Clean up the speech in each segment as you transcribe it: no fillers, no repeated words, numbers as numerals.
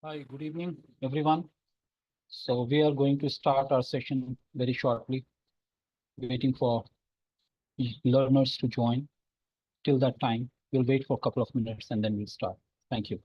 Hi, good evening, everyone. So we are going to start our session very shortly, waiting for learners to join. Till that time, we'll wait for a couple of minutes and then we'll start. Thank you.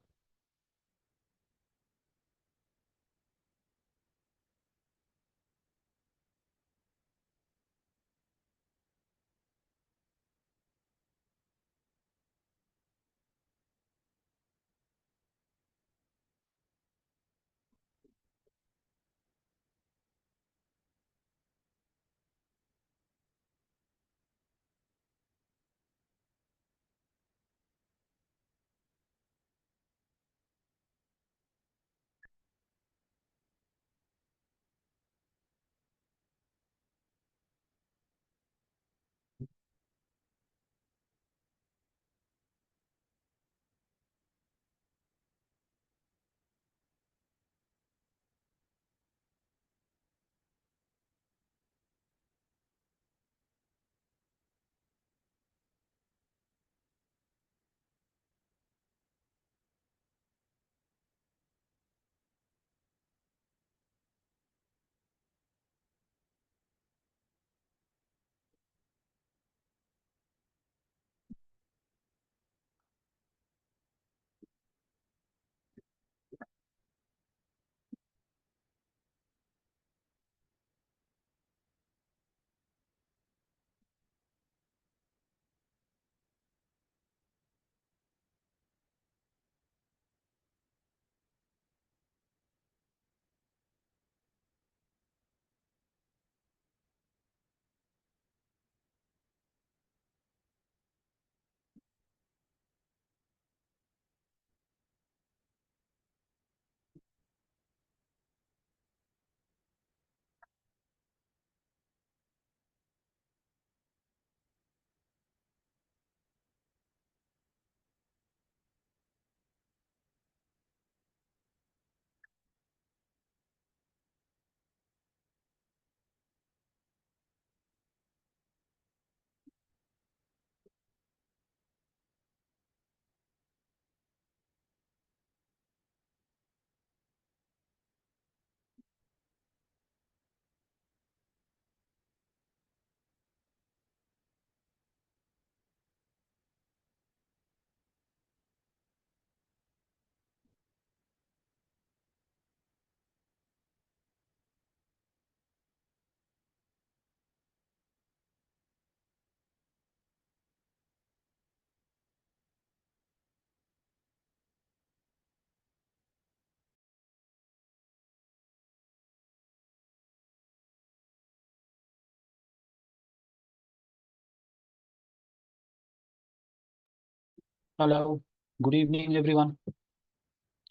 Hello, good evening, everyone.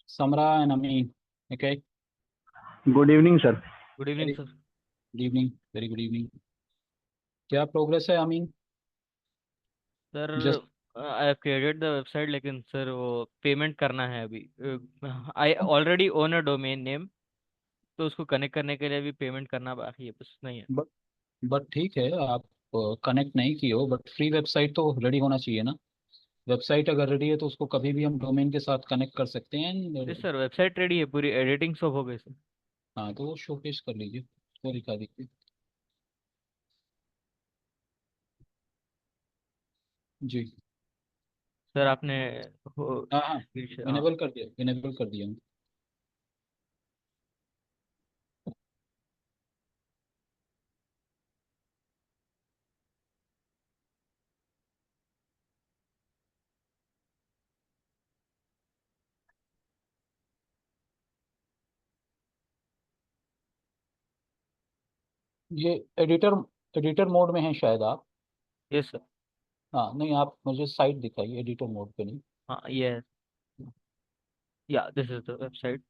Samra and Amin. Okay, good evening sir. Good evening sir. good evening, very good evening. क्या progress है Amin? Sir just I have created the website, लेकिन sir वो payment करना है अभी। I already own a domain name, तो उसको connect करने के लिए अभी पेमेंट करना बाकी है, बस नहीं है। बट बट ठीक है, आप कनेक्ट नहीं किए हो, बट फ्री वेबसाइट तो रेडी होना चाहिए ना। वेबसाइट अगर रेडी है तो उसको कभी भी हम डोमेन के साथ कनेक्ट कर सकते हैं। यस सर, वेबसाइट रेडी है, पूरी एडिटिंग सब हो गई सर। हाँ, तो वो शोकेस कर लीजिए, वो दिखा दीजिए। जी। सर आपने हाँ हाँ, हाँ। इनेबल कर दिया, इनेबल कर दिया हूँ। ये एडिटर एडिटर मोड में है शायद आप। Yes sir. हाँ नहीं, आप मुझे साइट दिखाइए, एडिटर मोड पे नहीं। हाँ ये, या दिस इज द वेबसाइट।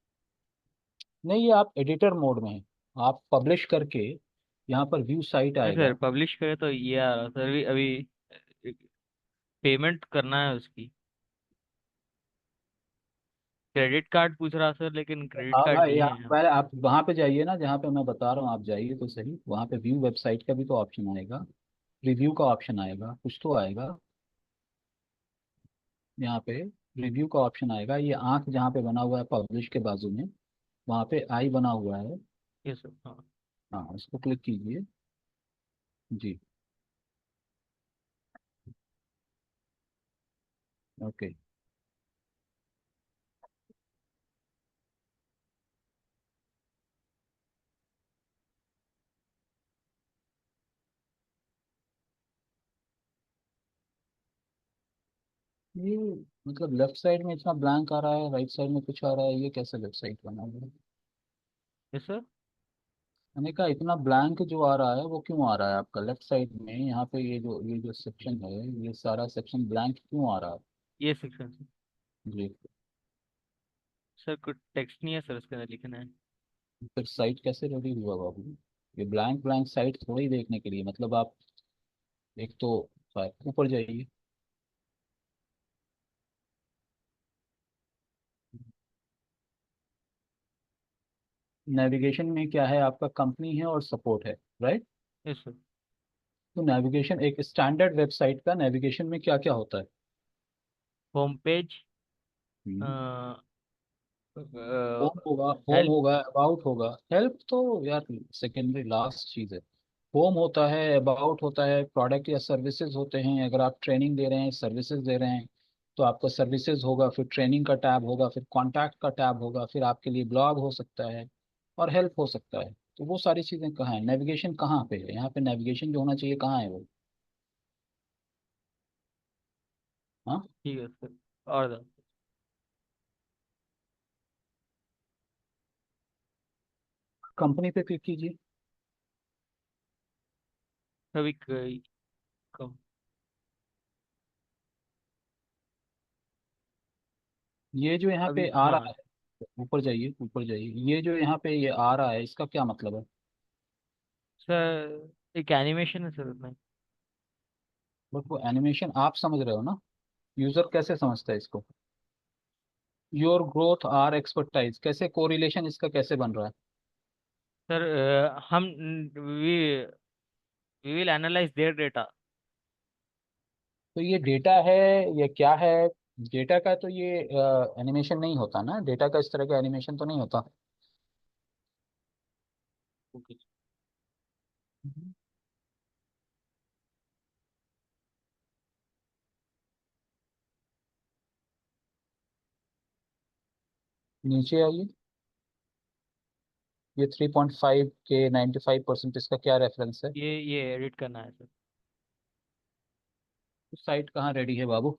नहीं, ये आप एडिटर मोड में हैं। आप पब्लिश करके यहाँ पर व्यू साइट नहीं सर, आएगा। पब्लिश करे तो ये आ रहा सर, अभी अभी पेमेंट करना है उसकी। क्रेडिट कार्ड पूछ रहा सर, लेकिन क्रेडिट आप कार्ड भाई, नहीं आप है। पहले आप वहाँ पे जाइए ना, जहाँ पे मैं बता रहा हूँ, आप जाइए तो सही। वहाँ पे व्यू वेबसाइट का भी तो ऑप्शन आएगा, रिव्यू का ऑप्शन आएगा, कुछ तो आएगा यहाँ पे। रिव्यू का ऑप्शन आएगा, ये आंख जहाँ पे बना हुआ है पब्लिश के बाजू में, वहाँ पे आई बना हुआ है। Yes sir. हाँ हाँ, उसको क्लिक कीजिए। जी। ओके। ये मतलब लेफ्ट साइड में इतना ब्लैंक आ रहा है, राइट साइड में कुछ आ रहा है, ये कैसे वेबसाइट बना हुआ है? Yes sir. मैंने कहा इतना ब्लैंक जो आ रहा है वो क्यों आ रहा है आपका लेफ्ट साइड में, यहाँ पे ये जो सेक्शन है, ये सारा सेक्शन ब्लैंक क्यों आ रहा है? ये सेक्शन सर। जी। सर कुछ टेक्स्ट नहीं है सर, उसके अंदर लिखना है। फिर साइट कैसे रेडी हुआ बाबू? ये ब्लैंक ब्लैंक साइट थोड़ी देखने के लिए, मतलब आप एक तो ऊपर जाइए। नेविगेशन में क्या है आपका, कंपनी है और सपोर्ट है, राइट? Yes sir. तो नेविगेशन, एक स्टैंडर्ड वेबसाइट का नेविगेशन में क्या क्या होता है? होम पेज, हम्म। होम होगा, होम हेल्प। होगा, अबाउट होगा। हेल्प तो यार सेकेंडरी लास्ट चीज है। होम होता है, अबाउट होता है, प्रोडक्ट या सर्विसेज होते हैं, अगर आप ट्रेनिंग दे रहे हैं, सर्विसेज दे रहे हैं, तो आपका सर्विसेज होगा, फिर ट्रेनिंग का टैब होगा, फिर कॉन्टैक्ट का टैब होगा, फिर आपके लिए ब्लॉग हो सकता है और हेल्प हो सकता है। तो वो सारी चीजें कहाँ है, नेविगेशन कहाँ पे है, यहाँ पे नेविगेशन जो होना चाहिए कहाँ है वो? हाँ। ठीक है सर। और दो। कंपनी पे क्लिक कीजिए। कभी कम। ये जो यहाँ अभी पे आ हाँ रहा है, ऊपर जाइए, ऊपर जाइए, ये जो यहाँ पे ये आ रहा है इसका क्या मतलब है? सर, एक एनिमेशन है सर उसमें। बट वो एनिमेशन आप समझ रहे हो ना, यूजर कैसे समझता है इसको? योर ग्रोथ आर एक्सपर्टाइज, कैसे कोरिलेशन इसका कैसे बन रहा है? सर हम we we will analyse their data. तो ये डेटा है, ये क्या है? डेटा का तो ये एनिमेशन नहीं होता ना, डेटा का इस तरह का एनिमेशन तो नहीं होता। ओके। हम्म। नीचे आइए। ये 3.5 के 95% इसका क्या रेफरेंस है? ये एडिट करना है सर। साइट कहाँ रेडी है बाबू?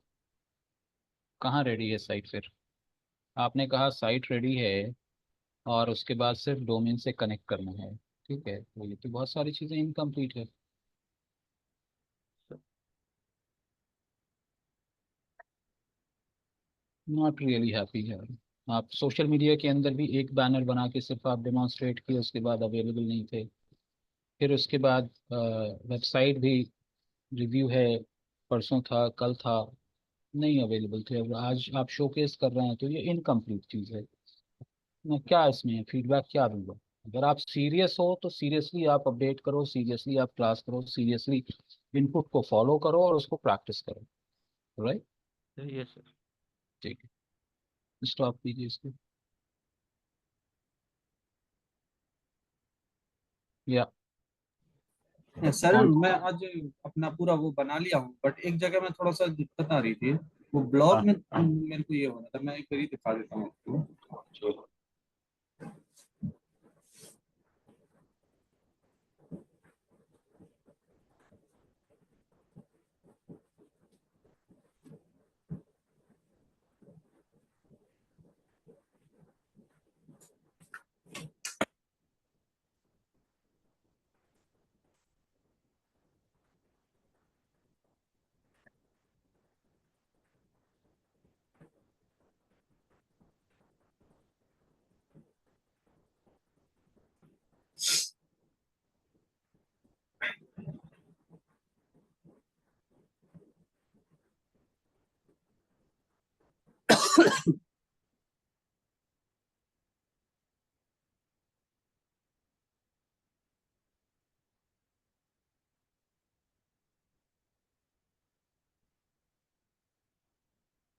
कहाँ रेडी है साइट फिर? आपने कहा साइट रेडी है, और उसके बाद सिर्फ डोमेन से कनेक्ट करना है। ठीक है, तो ये तो बहुत सारी चीज़ें इनकम्प्लीट है। नॉट रियली हैप्पी है। आप सोशल मीडिया के अंदर भी एक बैनर बना के सिर्फ आप डेमोन्स्ट्रेट किए, उसके बाद अवेलेबल नहीं थे। फिर उसके बाद वेबसाइट भी रिव्यू है, परसों था, कल था, नहीं अवेलेबल थे, अब आज आप शोकेस कर रहे हैं, तो ये इनकम्प्लीट चीज़ है। मैं क्या इसमें फीडबैक क्या दूंगा? अगर आप सीरियस हो तो सीरियसली आप अपडेट करो, सीरियसली आप क्लास करो, सीरियसली इनपुट को फॉलो करो और उसको प्रैक्टिस करो। राइट। Yes sir. ठीक है, स्टॉप कीजिए इसको। या सर ऑन। मैं आज अपना पूरा वो बना लिया हूँ, बट एक जगह में थोड़ा सा दिक्कत आ रही थी। वो ब्लॉग में मेरे को ये हो रहा था, मैं एक बार ही दिखा देता हूँ आपको।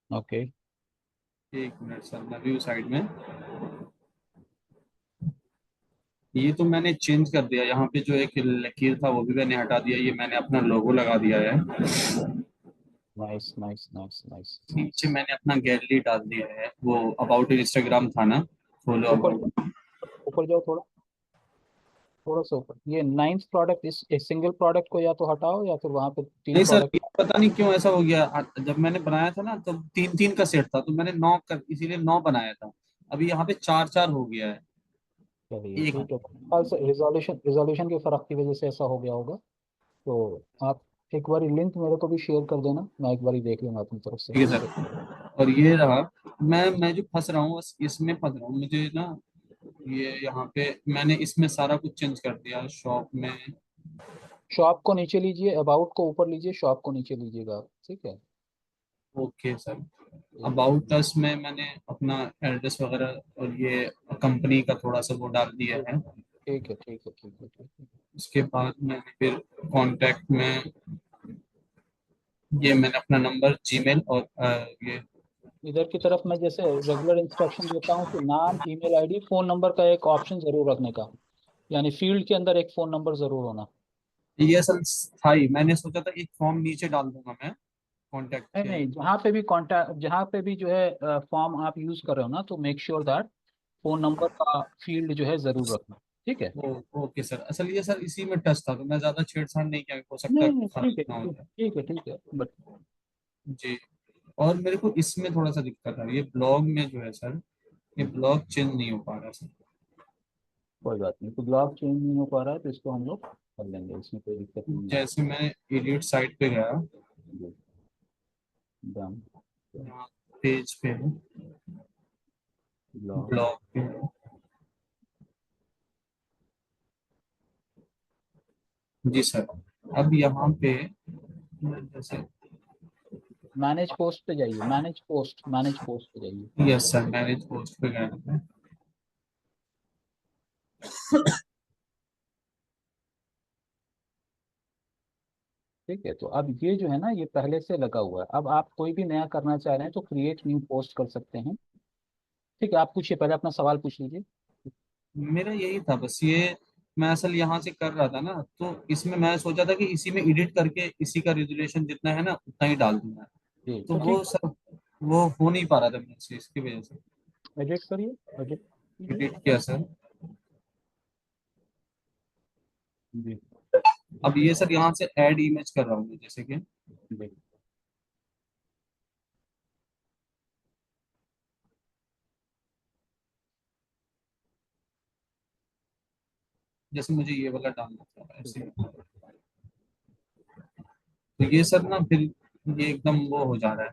ओके। एक मिनट सर, मैं व्यू साइड में, ये तो मैंने चेंज कर दिया। यहाँ पे जो एक लकीर था वो भी मैंने हटा दिया, ये मैंने अपना लोगो लगा दिया है। Nice nice nice nice nice. नीचे मैंने अपना गैलरी डाल दिया है, वो अबाउट इंस्टाग्राम था ना, फॉलो ऊपर अबाउट। ऊपर जाओ थोड़ा, थोड़ा सा ऊपर। ये नाइन्थ प्रोडक्ट, इस एक सिंगल प्रोडक्ट को या तो हटाओ या फिर वहां पे तीन नहीं सर, प्रोडक्ट। ये पता नहीं क्यों ऐसा हो गया। जब मैंने बनाया था ना तब 3-3 का सेट था, तो मैंने 9 कर, इसीलिए 9 बनाया था। अभी यहाँ पे 4-4 हो गया है। चलिए एक ठीक है, ख्याल से रिजोल्यूशन के फर्क की वजह से ऐसा हो गया होगा। तो आप एक बार लिंक मेरे को भी शेयर कर देना, मैं एक बार देख लूंगा अपनी तरफ से, ठीक है ठीक है। सर। और ये रहा, मैं जो फंस रहा हूँ बस इसमें फंस रहा हूँ मुझे ना। ये यहाँ पे मैंने इसमें सारा कुछ चेंज कर दिया शॉप में। शॉप को नीचे लीजिए, अबाउट को ऊपर लीजिए, शॉप को नीचे लीजिएगा आप, ठीक है। Okay sir. ठीक है अबाउट अस में मैंने अपना एड्रेस वगैरह और ये कंपनी का थोड़ा सा वो डाल दिया है। ठीक है ठीक है ठीक है ठीक है। उसके बाद मैंने फिर कांटेक्ट में ये मैंने अपना नंबर, जीमेल और ये। इधर की तरफ मैं जैसे रेगुलर इंस्ट्रक्शन देता हूँ कि नाम, ईमेल आईडी, फोन नंबर का एक ऑप्शन जरूर रखने का, यानी फील्ड के अंदर एक फोन नंबर जरूर होना। ये असल था ही, मैंने सोचा था एक फॉर्म नीचे डाल दूंगा मैं कांटेक्ट नहीं के। नहीं, जहाँ पे भी कॉन्टैक्ट, जहाँ पे भी जो है फॉर्म आप यूज कर रहे हो ना, तो make sure that phone number का फील्ड जो है जरूर रखना, ठीक है। Okay sir. असल ये सर इसी में टच था, तो मैं ज्यादा छेड़छाड़ नहीं किया, हो सकता है नहीं नहीं, खराब ठीक है ना हो ठीक जाए। ठीक है ठीक है, बट जी। और मेरे को इसमें थोड़ा सा दिक्कत है, ये ब्लॉग में जो है सर, ये ब्लॉग चेंज नहीं हो पा रहा सर। कोई बात नहीं, तो ब्लॉग चेंज नहीं हो पा रहा है तो इसको हम लोग कर लेंगे, इसमें कोई दिक्कत नहीं है। जैसे मैं एडिट साइट पे गया, डन। यहाँ पेज पे ब्लॉग, ब्लॉग पे। जी सर। अब यहाँ पे जैसे, मैनेज पोस्ट पे जाइए, मैनेज पोस्ट पे जाइए। यस सर, मैनेज पोस्ट पे गया मैं। ठीक है, तो अब ये जो है ना, ये पहले से लगा हुआ है। अब आप कोई भी नया करना चाह रहे हैं तो क्रिएट न्यू पोस्ट कर सकते हैं। ठीक है, आप पूछिए, पहले अपना सवाल पूछ लीजिए। मेरा यही था बस, ये मैं असल यहाँ से कर रहा था ना, तो इसमें मैं सोचा था कि इसी में एडिट करके इसी का रेजोल्यूशन जितना है ना उतना ही डाल दूंगा। जी तो तो वो ठीक सर, वो हो नहीं पा रहा था मुझसे, इसकी वजह से। है, एडिट करिए, एडिट कीजिए। एडिट किया सर। जी अब ये सर यहाँ से ऐड इमेज कर रहा हूँ मैं, जैसे कि जी। जैसे मुझे ये वाला डालना था ऐसे। तो ये सर ना फिर ये एकदम वो हो जा रहा है,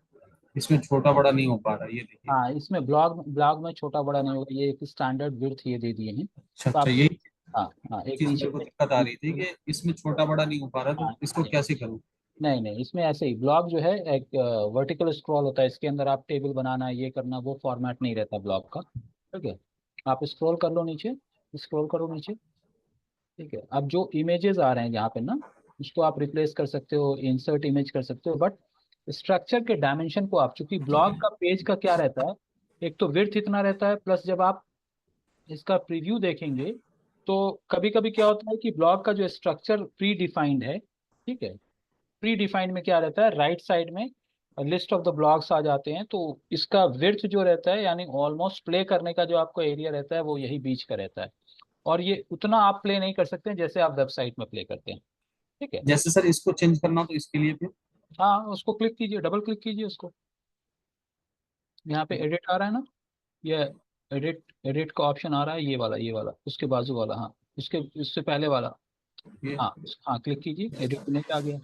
इसमें छोटा बड़ा नहीं हो पा रहा, ये देखिए। हाँ, इसमें ब्लॉग ब्लॉग में छोटा बड़ा नहीं होगा, ये एक स्टैंडर्ड विड्थ ये दे दिए हैं, अच्छा तो अच्छा, आप यही हाँ हाँ, एक चीज नीचे मेरे को दिक्कत आ रही थी कि इसमें छोटा बड़ा नहीं हो पा रहा, तो हाँ इसको नीचे। कैसे करूँ। नहीं नहीं, इसमें ऐसे ही ब्लॉग जो है एक वर्टिकल स्क्रॉल होता है, इसके अंदर आप टेबल बनाना, ये करना, वो फॉर्मेट नहीं रहता ब्लॉग का, ठीक है। आप स्क्रॉल कर लो नीचे, स्क्रॉल करो नीचे, ठीक है। अब जो इमेजेस आ रहे हैं यहाँ पे ना, उसको आप रिप्लेस कर सकते हो, इंसर्ट इमेज कर सकते हो, बट स्ट्रक्चर के डायमेंशन को आप, चूंकि ब्लॉग का पेज का क्या रहता है, एक तो विड्थ इतना रहता है, प्लस जब आप इसका प्रीव्यू देखेंगे तो कभी कभी क्या होता है कि ब्लॉग का जो स्ट्रक्चर प्री डिफाइंड है, ठीक है, प्री डिफाइंड में क्या रहता है, राइट साइड में लिस्ट ऑफ द ब्लॉग्स आ जाते हैं, तो इसका विड्थ जो रहता है, यानी ऑलमोस्ट प्ले करने का जो आपको एरिया रहता है, वो यही बीच का रहता है। और ये उतना आप प्ले नहीं कर सकते हैं जैसे आप वेबसाइट में प्ले करते हैं, ठीक है। जैसे सर इसको चेंज करना हो तो इसके लिए फिर। हाँ, उसको क्लिक कीजिए, डबल क्लिक कीजिए उसको, यहाँ पे एडिट आ रहा है ना, ये एडिट, एडिट का ऑप्शन आ रहा है, ये वाला उसके बाजू वाला, हाँ उसके उससे पहले वाला। ये हाँ हाँ, क्लिक कीजिए, एडिट इमेज आ गया,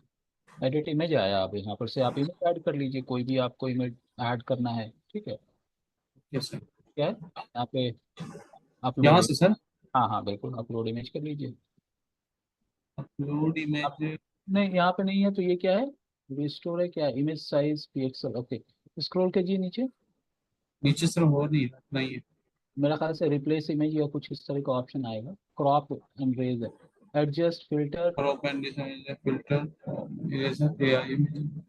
एडिट इमेज आया। अब यहाँ पर से आप इमेज ऐड कर लीजिए, कोई भी आपको इमेज ऐड करना है, ठीक है। ये सर, क्या है यहाँ पे, यहाँ अपलोड, से सर हाँ हाँ बिल्कुल, अपलोड इमेज कर लीजिए। अपलोड अब इमेज। नहीं, यहाँ पे नहीं है तो ये क्या है, रिस्टोर है क्या, image size pixel, okay. Scroll कीजिए नीचे, नीचे सर हो नहीं रहा, नहीं है। मेरा ख्याल से रिप्लेस इमेज या कुछ इस तरह का ऑप्शन आएगा, crop and raise, adjust filter, crop and design filter, eraser, AI,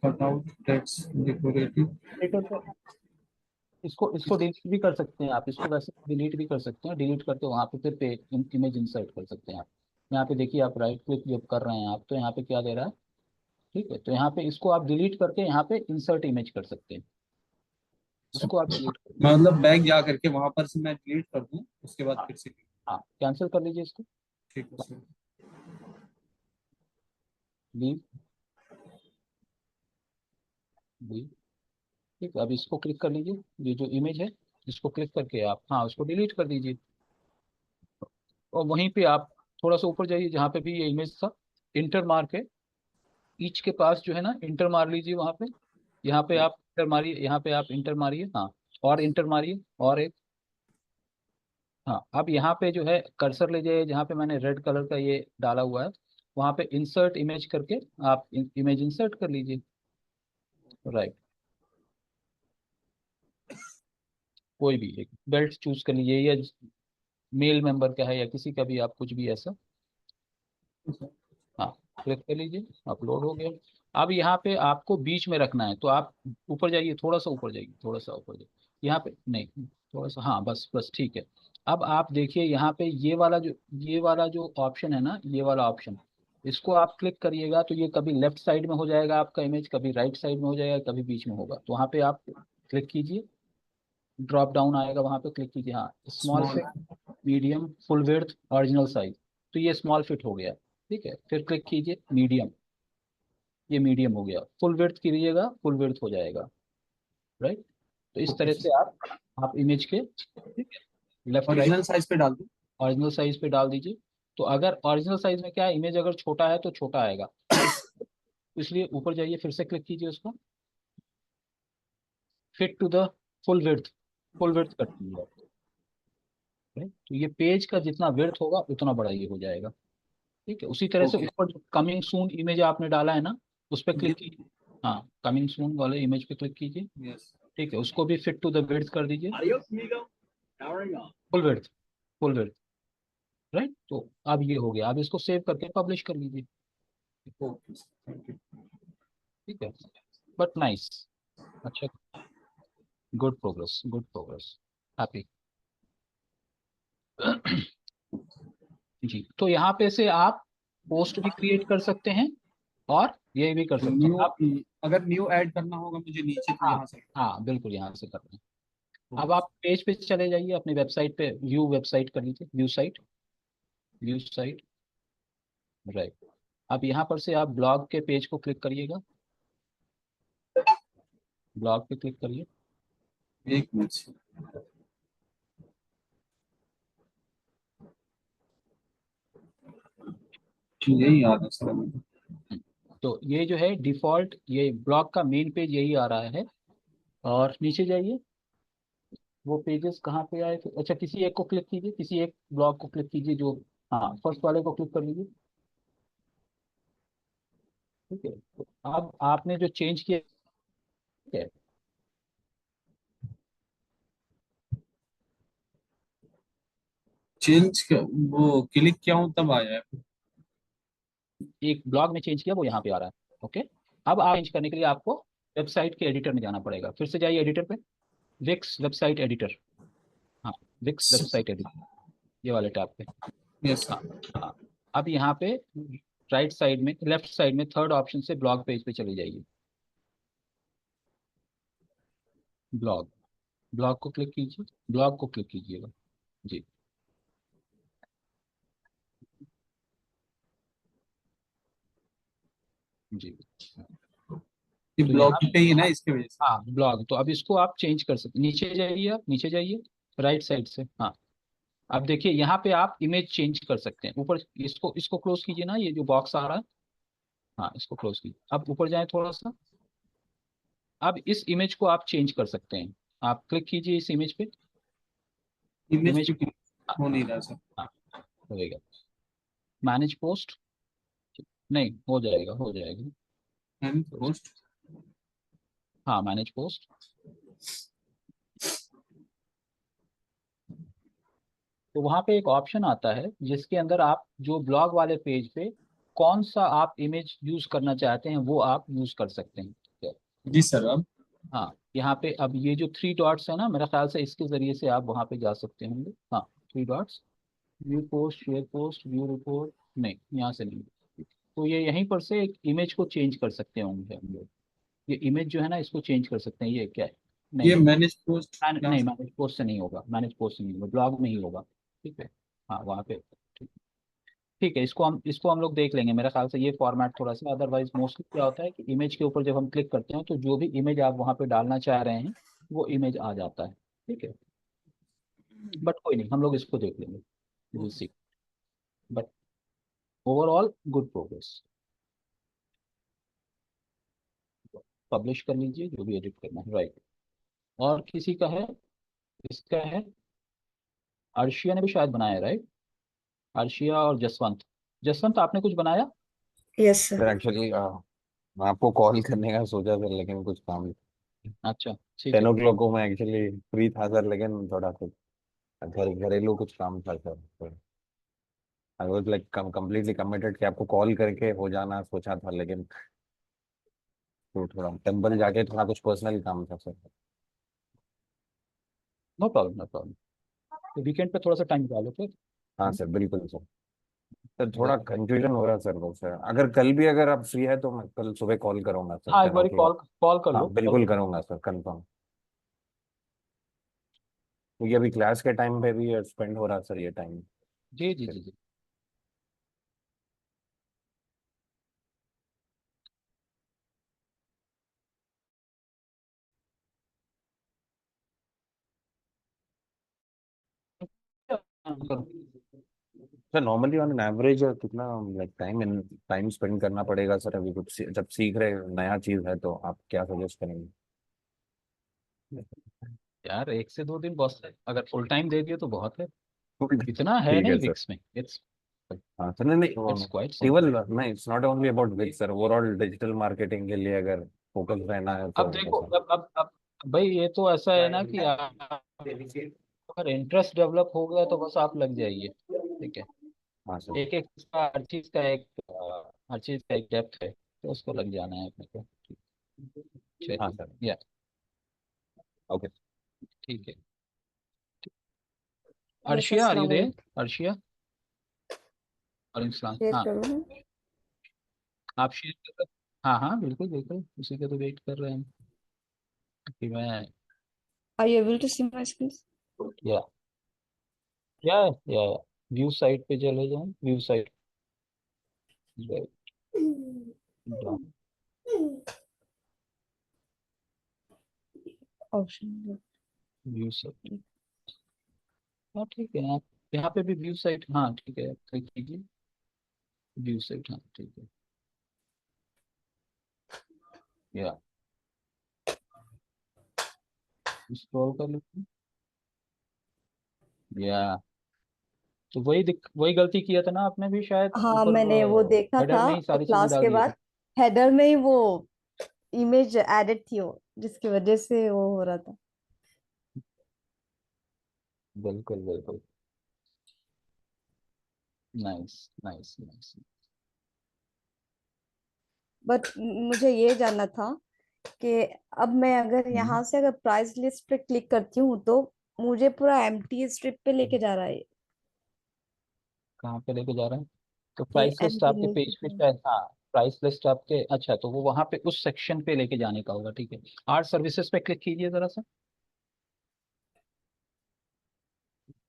cutout, text, decorative. Editor पे इसको इसको डिलीट भी कर सकते हैं आप, इसको वैसे डिलीट भी कर सकते हैं, डिलीट करके वहाँ पे फिर इमेज इंसर्ट कर सकते हैं आप। यहाँ पे देखिए, आप राइट क्लिक जब कर रहे हैं आप, तो यहाँ पे क्या दे रहा है, ठीक है, तो यहाँ पे इसको आप डिलीट करके यहाँ पे इंसर्ट इमेज कर सकते हैं, इसको आप डिलीट कर मैं मतलब बैक जा करके वहां पर से मैं डिलीट कर दूं, उसके बाद हाँ फिर से। हाँ, कैंसिल कर लीजिए इसको, ठीक है सर। Leave leave. ठीक है, अब इसको क्लिक कर लीजिए, ये जो इमेज है इसको क्लिक करके आप, हाँ, उसको डिलीट कर दीजिए। और वहीं पे आप थोड़ा सा ऊपर जाइए, जहाँ पे भी ये इमेज था, इंटर मार्क है, ईच के पास जो है ना, इंटर मार लीजिए वहाँ पे। यहाँ पे आप इंटर मारिए, यहाँ पे आप इंटर मारिए, हाँ, और इंटर मारिए, और एक, हाँ। अब यहाँ पे जो है कर्सर ले जाइए, जहाँ पे मैंने रेड कलर का ये डाला हुआ है, वहाँ पे इंसर्ट इमेज करके आप इमेज इंसर्ट कर लीजिए, राइट। कोई भी एक बेल्ट चूज कर लीजिए, या मेल मेंबर का है या किसी का भी, आप कुछ भी ऐसा, हाँ, क्लिक कर लीजिए, अपलोड हो गया। अब यहाँ पे आपको बीच में रखना है, तो आप ऊपर जाइए, थोड़ा सा ऊपर जाइए, थोड़ा सा ऊपर जाइए, यहाँ पे नहीं, थोड़ा सा, हाँ, बस बस ठीक है। अब आप देखिए यहाँ पे ये वाला जो ऑप्शन है ना, ये वाला ऑप्शन, इसको आप क्लिक करिएगा तो ये कभी लेफ्ट साइड में हो जाएगा आपका इमेज, कभी राइट साइड में हो जाएगा, कभी बीच में होगा, तो वहाँ पे आप क्लिक कीजिए, ड्रॉप डाउन आएगा, वहाँ पे क्लिक कीजिए, हाँ, small small. Fit, medium, full width, original size, तो ये स्मॉल फिट हो गया, ठीक है, फिर क्लिक कीजिए मीडियम, ये मीडियम हो गया, फुल विड्थ कीजिएगा, फुल विड्थ हो जाएगा, राइट। तो इस ओके तरह सर। से आप इमेज के, ठीक है, लेफ्ट राइट, ओरिजिनल साइज पे डाल दूं? ओरिजिनल साइज पे डाल दीजिए। तो अगर ओरिजिनल साइज में क्या है, इमेज अगर छोटा है तो छोटा आएगा, इसलिए ऊपर जाइए, फिर से क्लिक कीजिए उसको, fit to the full width कर दीजिए आप, right? तो ये पेज का जितना विड्थ होगा उतना बड़ा ये हो जाएगा, ठीक है। उसी तरह से ओके। ऊपर जो कमिंग सून इमेज आपने डाला है ना, उस पर क्लिक कीजिए, हाँ, कमिंग सून वाले इमेज पे क्लिक कीजिए, यस। ठीक है, उसको भी फिट टू द विड्थ कर दीजिए, full width, full width, right. तो अब ये हो गया, अब इसको सेव करके पब्लिश कर लीजिए, ओके सर, थैंक यू। ठीक है, बट नाइस, अच्छा, good progress, good progress, happy. जी, तो यहाँ पे से आप पोस्ट भी क्रिएट कर सकते हैं, और ये भी कर सकते हैं न्यू, आप, अगर न्यू ऐड करना होगा मुझे नीचे तो हाँ यहाँ से। हाँ, बिल्कुल यहाँ से करते हैं। अब ओके। आप पेज पे चले जाइए, अपनी वेबसाइट पे, व्यू वेबसाइट कर लीजिए, व्यू साइट, राइट। अब यहाँ पर से आप ब्लॉग के पेज को क्लिक करिएगा, ब्लॉग पे क्लिक करिए, एक मिनट सर। यही याद है सर मुझे। तो ये जो है डिफॉल्ट, ये ब्लॉग का मेन पेज यही आ रहा है, और नीचे जाइए, वो पेजेस कहाँ पे आए थे, अच्छा, किसी एक को क्लिक कीजिए, किसी एक ब्लॉग को क्लिक कीजिए, जो, हाँ, फर्स्ट वाले को क्लिक कर लीजिए, ठीक है। तो अब आपने जो चेंज किया है, वो क्लिक किया हूँ तब आया है। एक ब्लॉग में चेंज किया, वो यहाँ पे आ रहा है, ओके। अब आप चेंज करने के लिए आपको वेबसाइट के एडिटर में जाना पड़ेगा, फिर से जाइए एडिटर पे, विक्स वेबसाइट एडिटर, हाँ, विक्स वेबसाइट एडिटर, ये वाले टैब पे, यस हाँ सर। हाँ। अब यहाँ पे राइट साइड में, लेफ्ट साइड में थर्ड ऑप्शन से ब्लॉग पेज पे चले जाइए, ब्लॉग, ब्लॉग को क्लिक कीजिए, ब्लॉग को क्लिक कीजिएगा, जी जी। ये तो ब्लॉक यहाँ, पे ही है ना, इसके वजह से। हाँ, ब्लॉग, तो अब इसको आप चेंज कर सकते, नीचे जाइए, आप नीचे जाइए, राइट साइड से, हाँ। अब देखिए यहाँ पे आप इमेज चेंज कर सकते हैं, ऊपर इसको इसको क्लोज कीजिए ना, ये जो बॉक्स आ रहा है, हाँ, इसको क्लोज कीजिए, अब ऊपर जाए थोड़ा सा, अब इस इमेज को आप चेंज कर सकते हैं, आप क्लिक कीजिए इस इमेज पे, इमेज इमेज, पे click हो नहीं रहा सर। हाँ, होएगा, मैनेज पोस्ट, नहीं, हो जाएगा, हो जाएगा, एंड पोस्ट। हाँ, मैनेज पोस्ट, तो वहाँ पे एक ऑप्शन आता है जिसके अंदर आप जो ब्लॉग वाले पेज पे कौन सा आप इमेज यूज करना चाहते हैं वो आप यूज कर सकते हैं, ठीक है? जी सर। अब हाँ, यहाँ पे अब ये जो 3 डॉट्स है ना, मेरा ख्याल से इसके जरिए से आप वहाँ पे जा सकते होंगे। हाँ, 3 dots, view post, share post, view report, नहीं यहाँ से नहीं। तो ये यहीं पर से एक इमेज को चेंज कर सकते होंगे हम लोग। ये इमेज जो है ना, इसको चेंज कर सकते हैं। ये क्या है? नहीं ये नहीं, मैनेज पोस्ट यहाँ नहीं से। मैनेज पोस्ट से नहीं होगा, मैनेज पोस्ट से नहीं होगा, ब्लॉग में ही होगा। ठीक है, हाँ वहाँ पे। ठीक ठीक है, इसको हम लोग देख लेंगे। मेरा ख्याल से ये फॉर्मेट थोड़ा सा, अदरवाइज मोस्टली क्या होता है कि इमेज के ऊपर जब हम क्लिक करते हैं तो जो भी इमेज आप वहाँ पे डालना चाह रहे हैं वो इमेज आ जाता है। ठीक है, बट कोई नहीं, हम लोग इसको देख लेंगे, will see. But overall good progress. Publish कर लीजिए जो भी एडिट करना है, राइट। और किसी का है? इसका है, अर्शिया ने भी शायद बनाया, राइट? अर्शिया और जसवंत। जसवंत, आपने कुछ बनाया? Yes sir. सर एक्चुअली मैं आपको कॉल करने का सोचा सर, लेकिन कुछ काम, अच्छा, ठीक है। 10 o'clock को मैं एक्चुअली फ्री था सर, लेकिन थोड़ा कुछ घरेलू कुछ काम था sir. I was like completely committed कि आपको कॉल करके हो जाना सोचा था, लेकिन तो थोड़ा टेम्पल जाके थोड़ा कुछ पर्सनल काम था sir. No problem, no problem. तो वीकेंड पे थोड़ा सा टाइम निकालो फिर। हाँ सर, बिल्कुल सर। सर थोड़ा कंफ्यूजन हो रहा है सर बस सर, अगर कल भी अगर आप फ्री है तो मैं कल सुबह कॉल करूंगा सर, हाँ, एक 10 बार o'clock। कॉल कॉल कर लो, हाँ बिल्कुल करूंगा सर, कंफर्म। क्योंकि अभी क्लास के टाइम पे भी स्पेंड हो रहा है सर ये टाइम। जी जी जी जी। करो। Sir normally on an average कितना लाइक टाइम स्पेंड करना पड़ेगा सर, अभी कुछ जब सीख रहे नया चीज है तो आप क्या सजेस्ट करेंगे? यार 1 से 2 दिन बहुत है, अगर फुल टाइम दे दिए तो बहुत है। इतना है ठीक है नहीं सर। विक्स में, इट्स हाँ सर, नहीं नहीं इट्स क्वाइट केवल सिंपल। नहीं, it's not only about with sir, overall digital marketing के लिए अगर फोकस रहना है तो अब देखो, ऐसा। अब भाई ये तो ऐसा है ना कि अगर इंटरेस्ट डेवलप हो गया तो बस आप लग जाइए। ठीक है, हाँ सर। एक एक चीज का, हर चीज का एक डेप्थ है, तो उसको लग जाना है अपने को। हाँ चलिए, सर। या ओके। ठीक है। यस अर्शिया, आर यू अस्सलाम देयर? वालेकुम। अर्शिया, वालेकुम सलाम। शेयर हाँ, करूँ? आप शेयर कर रहे? हाँ हाँ, बिल्कुल बिल्कुल, उसी का तो वेट कर रहे हैं हम कि मैं। Are you able to see my screen? या या व्यू साइट पे चले जाएं, view site, option. View site. हाँ ठीक है, आप यहाँ पे भी व्यू साइट, हाँ ठीक है, क्लिक कीजिए व्यू साइट, हाँ ठीक है। या स्क्रॉल कर लेते हैं। या तो वही गलती किया था ना आपने भी शायद, हाँ, ऊपर मैंने वो देखा हेडर था में ही और सारी चीजें क्लास डाल के दिए थे। बाद हेडर में ही वो इमेज एडिट थी, वो जिसकी वजह से वो हो रहा था। बिल्कुल बिल्कुल, नाइस नाइस नाइस। बट मुझे ये जानना था कि अब मैं अगर यहाँ से अगर प्राइस लिस्ट पे क्लिक करती हूँ तो मुझे पूरा एम्प्टी स्ट्रिप पे लेके जा रहा है। कहाँ पे लेके जा रहे हैं? तो ये प्राइस लिस्ट एम्प्टी आपके नीचे पेज पे पे। शायद, हाँ प्राइस लिस्ट आपके, अच्छा तो वो वहाँ पे उस सेक्शन पे लेके जाने का होगा। ठीक है, आर्ट सर्विसेज पे क्लिक कीजिए जरा सा।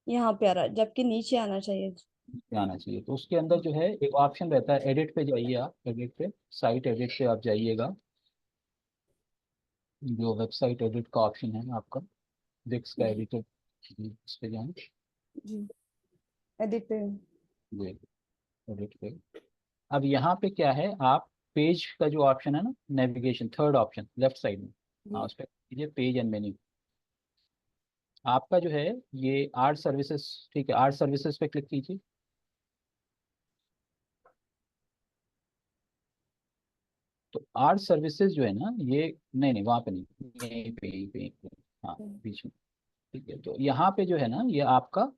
यहाँ पे आ रहा है, जबकि नीचे आना चाहिए। ये आना चाहिए, तो उसके अंदर जो है एक ऑप्शन रहता है, एडिट पे जाइए आप, एडिट पे, साइट एडिट पे आप जाइएगा। जो वेबसाइट एडिट का ऑप्शन है आपका, विक्स का जी एडिटर, इस पे जाएं। जी, एडिट पे। ये एडिट पे, अब यहाँ पे क्या है, आप पेज का जो ऑप्शन है ना, navigation, third option left side में, हाँ जी उस पर कीजिए, पेज एंड मेन्यू। आपका जो है ये आर्ट सर्विसेज, ठीक है, आर्ट सर्विसेज पे क्लिक कीजिए। तो आर्ट सर्विसेज जो है ना, ये नहीं नहीं वहाँ पे नहीं, यहीं पे यहीं पे यहीं पे, हाँ बीच में। ठीक है, तो यहाँ पे जो है ना, ये आपका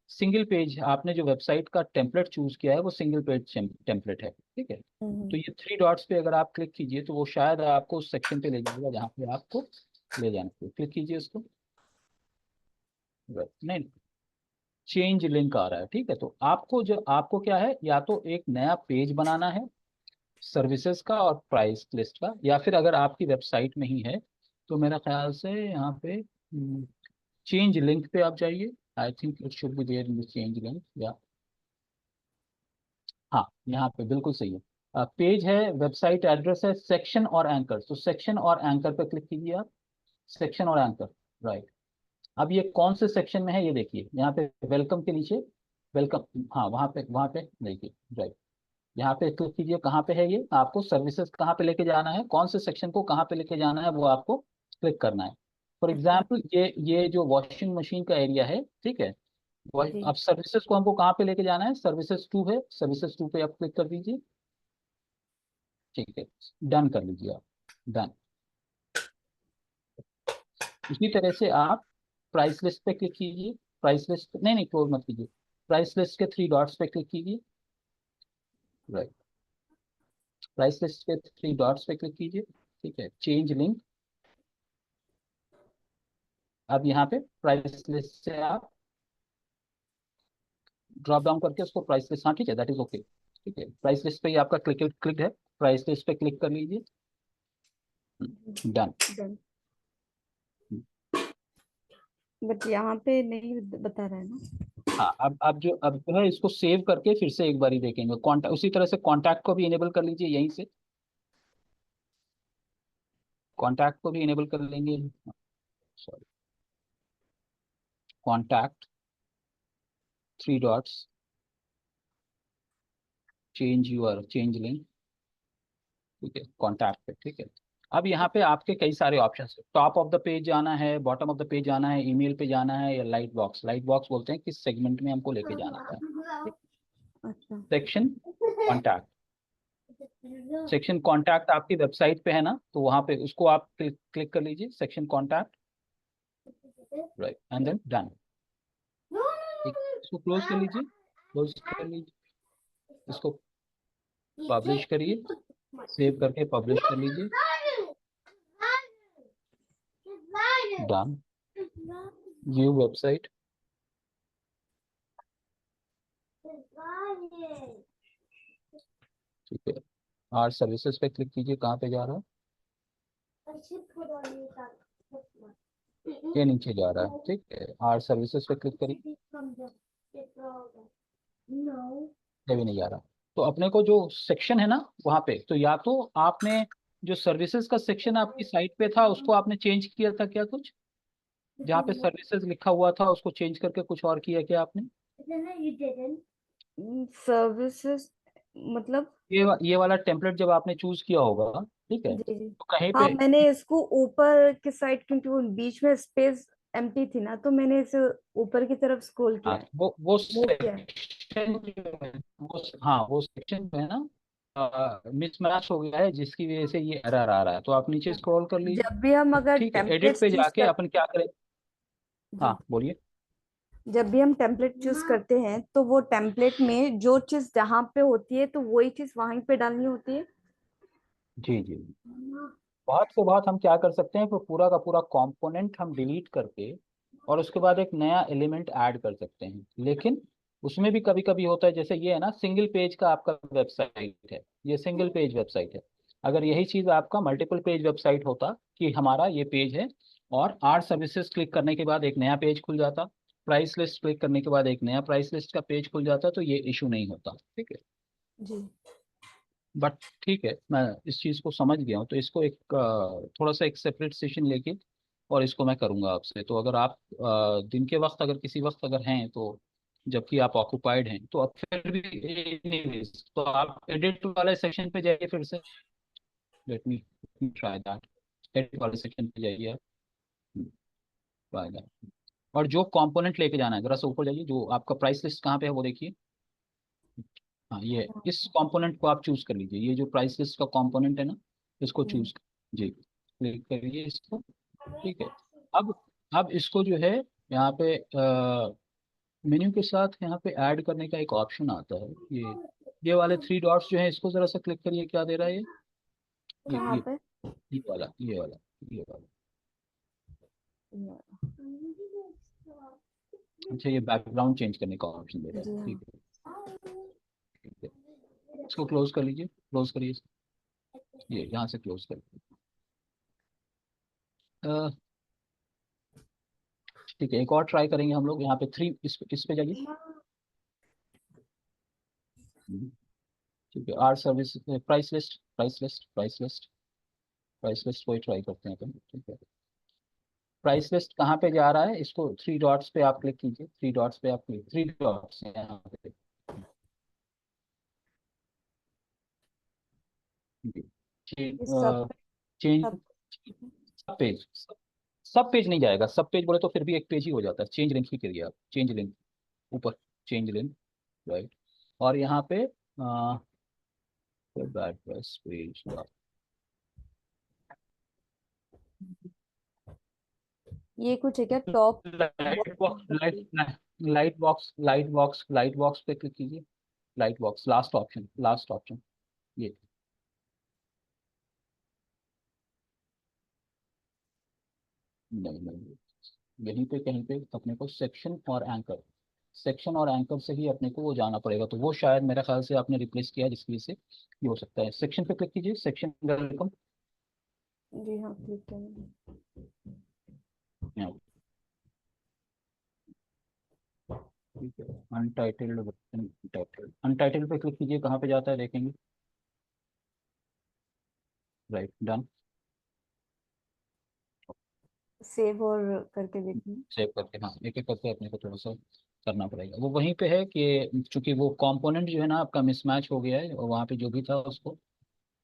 सिंगल पेज, आपने जो वेबसाइट का टेम्पलेट चूज किया है वो सिंगल पेज टेम्पलेट है। ठीक है, तो हम्म, ये 3 डॉट्स पे अगर आप क्लिक कीजिए तो वो शायद आपको उस सेक्शन पे ले जाएगा जहाँ पे आपको ले जाने के लिए क्लिक कीजिए उसको। नहीं, चेंज लिंक आ रहा है, ठीक है। तो आपको क्या है, या तो एक नया पेज बनाना है सर्विसेज का और प्राइस लिस्ट का, या फिर अगर आपकी वेबसाइट में ही है तो मेरा ख्याल से यहाँ पे चेंज लिंक पे आप जाइए। I think it should be there in the change link, या हाँ यहाँ पे बिल्कुल सही है। पेज है, वेबसाइट एड्रेस है, सेक्शन और एंकर। तो सेक्शन और एंकर पे क्लिक कीजिए आप, सेक्शन और एंकर, राइट। अब ये कौन से सेक्शन में है ये देखिए, यहाँ पे वेलकम के नीचे वेलकम, हाँ वहाँ पे देखिए, राइट। यहाँ पे क्लिक कीजिए, कहाँ पे है ये, आपको सर्विसेज कहाँ पे लेके जाना है, कौन से सेक्शन को कहाँ पे लेके जाना है वो आपको क्लिक करना है। फॉर एग्जाम्पल ये जो वॉशिंग मशीन का एरिया है, ठीक है। जी अब सर्विसेज को हमको कहाँ पे लेके जाना है, सर्विसेज 2 है, सर्विसेज 2 पे आप क्लिक कर दीजिए, ठीक है। डन कर लीजिए आप, डन। इसी तरह से आप प्राइस लिस्ट पे क्लिक कीजिए, प्राइस लिस्ट नहीं क्लोज मत कीजिए, प्राइस लिस्ट के 3 डॉट्स पे क्लिक कीजिए, राइट। प्राइस लिस्ट के 3 डॉट्स पे क्लिक कीजिए, ठीक है। चेंज लिंक, अब यहाँ पे प्राइस लिस्ट से आप ड्रॉप डाउन करके उसको प्राइस लिस्ट, हाँ ठीक है, दैट इज ओके, ठीक है। प्राइस लिस्ट पे ही आपका क्लिक है, प्राइस लिस्ट पे क्लिक कर लीजिए, डन। डन। बट यहाँ पे नहीं बता रहा है ना। हाँ अब जो है इसको सेव करके फिर से एक बारी देखेंगे। कॉन्टैक्ट उसी तरह से कॉन्टैक्ट को भी इनेबल कर लीजिए, यहीं से कॉन्टैक्ट को भी इनेबल कर लेंगे, sorry, contact 3 dots, change link, ठीक है, कॉन्टैक्ट पे, ठीक है। अब यहाँ पे आपके कई सारे ऑप्शन है, टॉप ऑफ द पेज जाना है, बॉटम ऑफ द पेज जाना है, ईमेल पे जाना है, या लाइट बॉक्स बोलते हैं किस सेगमेंट में हमको लेके जाना है। अच्छा। सेक्शन कॉन्टैक्ट, सेक्शन कॉन्टैक्ट आपकी वेबसाइट पे है ना, तो वहाँ पे उसको आप क्लिक कर लीजिए, section contact, right, and then done. इसको क्लोज कर लीजिए, क्लोज कर लीजिए, इसको पब्लिश करिए, सेव करके पब्लिश कर लीजिए, डन। व्यू वेबसाइट, ठीक है। आर सर्विसेज पे क्लिक कीजिए, कहाँ पे जा रहा है, ये नीचे जा रहा है, ठीक है। आर सर्विसेज पे क्लिक करिए, ये भी नहीं जा रहा। तो अपने को जो सेक्शन है ना वहाँ पे, तो या तो आपने जो सर्विसेज का सेक्शन आपकी साइट पे था उसको आपने चेंज किया था क्या कुछ, जहाँ पे सर्विसेज लिखा हुआ था उसको चेंज करके कुछ और किया क्या आपने? सर्विसेज मतलब? ये वाला टेम्पलेट जब आपने चूज किया होगा, ठीक है, जी जी। तो कहीं हाँ, पे, मैंने इसको ऊपर की साइड, क्योंकि वो बीच में स्पेस एम्प्टी थी ना, तो मैंने इसे ऊपर की तरफ स्क्रॉल किया हाँ है, वो मूव किया है। सेक्शन जो है वो सेक्शन जो है ना मिसमैच हो गया है, जिसकी वजह से ये एरर आ रहा है। तो आप नीचे स्क्रॉल कर लीजिए, जब भी हम अगर ठीक है। एडिट टेम्पलेट्स पे चूज जाके कर अपन क्या करें, जी, हाँ बोलिए। जब भी हम टेम्पलेट चूज करते हैं तो वो टेम्पलेट में जो चीज जहाँ पे होती है तो वही चीज वहीं पे डालनी होती है। जी जी, बहुत से बहुत हम क्या कर सकते हैं, पूरा का पूरा कंपोनेंट हम डिलीट करके और उसके बाद एक नया एलिमेंट ऐड कर सकते हैं। लेकिन उसमें भी कभी कभी होता है, जैसे ये है ना सिंगल पेज का आपका वेबसाइट है, ये सिंगल पेज वेबसाइट है। अगर यही चीज आपका मल्टीपल पेज वेबसाइट होता कि हमारा ये पेज है और आर्ट सर्विसेज क्लिक करने के बाद एक नया पेज खुल जाता, प्राइस लिस्ट क्लिक करने के बाद एक नया प्राइस लिस्ट का पेज खुल जाता, तो ये इशू नहीं होता, ठीक है। जी बट ठीक है, मैं इस चीज़ को समझ गया हूँ, तो इसको एक थोड़ा सा एक सेपरेट सेशन लेके और इसको मैं करूँगा आपसे। तो अगर आप दिन के वक्त अगर किसी वक्त अगर हैं तो, जबकि आप ऑक्यूपाइड हैं तो अब फिर भी anyways, तो आप एडिट वाले सेक्शन पे जाइए फिर से, let me try that. Edit वाले सेक्शन पे जाइए आप, ट्राई दैट। और जो कंपोनेंट लेके जाना है जरा सा ऊपर जाइए, जो आपका प्राइस लिस्ट कहाँ पे है वो देखिए, हाँ ये है। इस कंपोनेंट को आप चूज कर लीजिए, ये जो प्राइस लिस्ट का कंपोनेंट है ना, इसको चूज जी, क्लिक करिए इसको, ठीक है। अब अब इसको जो है यहाँ पे मेन्यू के साथ यहाँ पे ऐड करने का एक ऑप्शन आता है, ये वाले 3 डॉट्स जो है इसको जरा सा क्लिक करिए, क्या दे रहा है ये कहाँ ये पे? ये वाला, ये वाला, ये वाला, अच्छा, ये बैकग्राउंड चेंज करने का ऑप्शन दे रहा जी है, हाँ। ठीक है, ठीक है। इसको क्लोज कर लीजिए, क्लोज करिए ये यहाँ से क्लोज कर। ठीक है, एक और ट्राई करेंगे हम लोग। यहाँ पे थ्री, इस पे जाइए। ठीक है, our service price list, price list, price list, price list कोई ट्राई करते हैं अपन। ठीक है, प्राइस लिस्ट कहाँ पे जा रहा है, इसको थ्री डॉट्स पे आप क्लिक कीजिए, थ्री डॉट्स पे आप क्लिक, थ्री डॉट्स यहाँ पे। ये सब चेंज सब सब पेज, सब पेज नहीं जाएगा, सब पेज बोले तो फिर भी एक पेज ही हो जाता है। चेंज लिंक ही करिए आप, चेंज लिंक, ऊपर चेंज लिंक, राइट। और यहाँ पे बैड प्रेस पेज, ये कुछ है क्या top? Light box, light box, light box, light box पे क्लिक कीजिए, light box, last option, last option ये। नहीं नहीं, यहीं पे कहीं पे अपने को सेक्शन और एंकर, सेक्शन और एंकर से ही अपने को वो जाना पड़ेगा। तो वो शायद मेरे ख्याल से आपने रिप्लेस किया है, जिसकी वजह से ये हो सकता है। सेक्शन पे क्लिक कीजिए, सेक्शन वेलकम, जी हाँ, क्लिक करेंगे। ठीक है। अनटाइटल्ड, अनटाइटल्ड, अनटाइटल्ड पे क्लिक कीजिए, कहाँ पे जाता है देखेंगे, राइट, डन। सेव और करके देखेंगे। सेव करके, हाँ, एक एक करके अपने को थोड़ा सा करना पड़ेगा। वो वहीं पे है कि चूंकि वो कंपोनेंट जो है ना आपका मिसमैच हो गया है, और वहाँ पे जो भी था उसको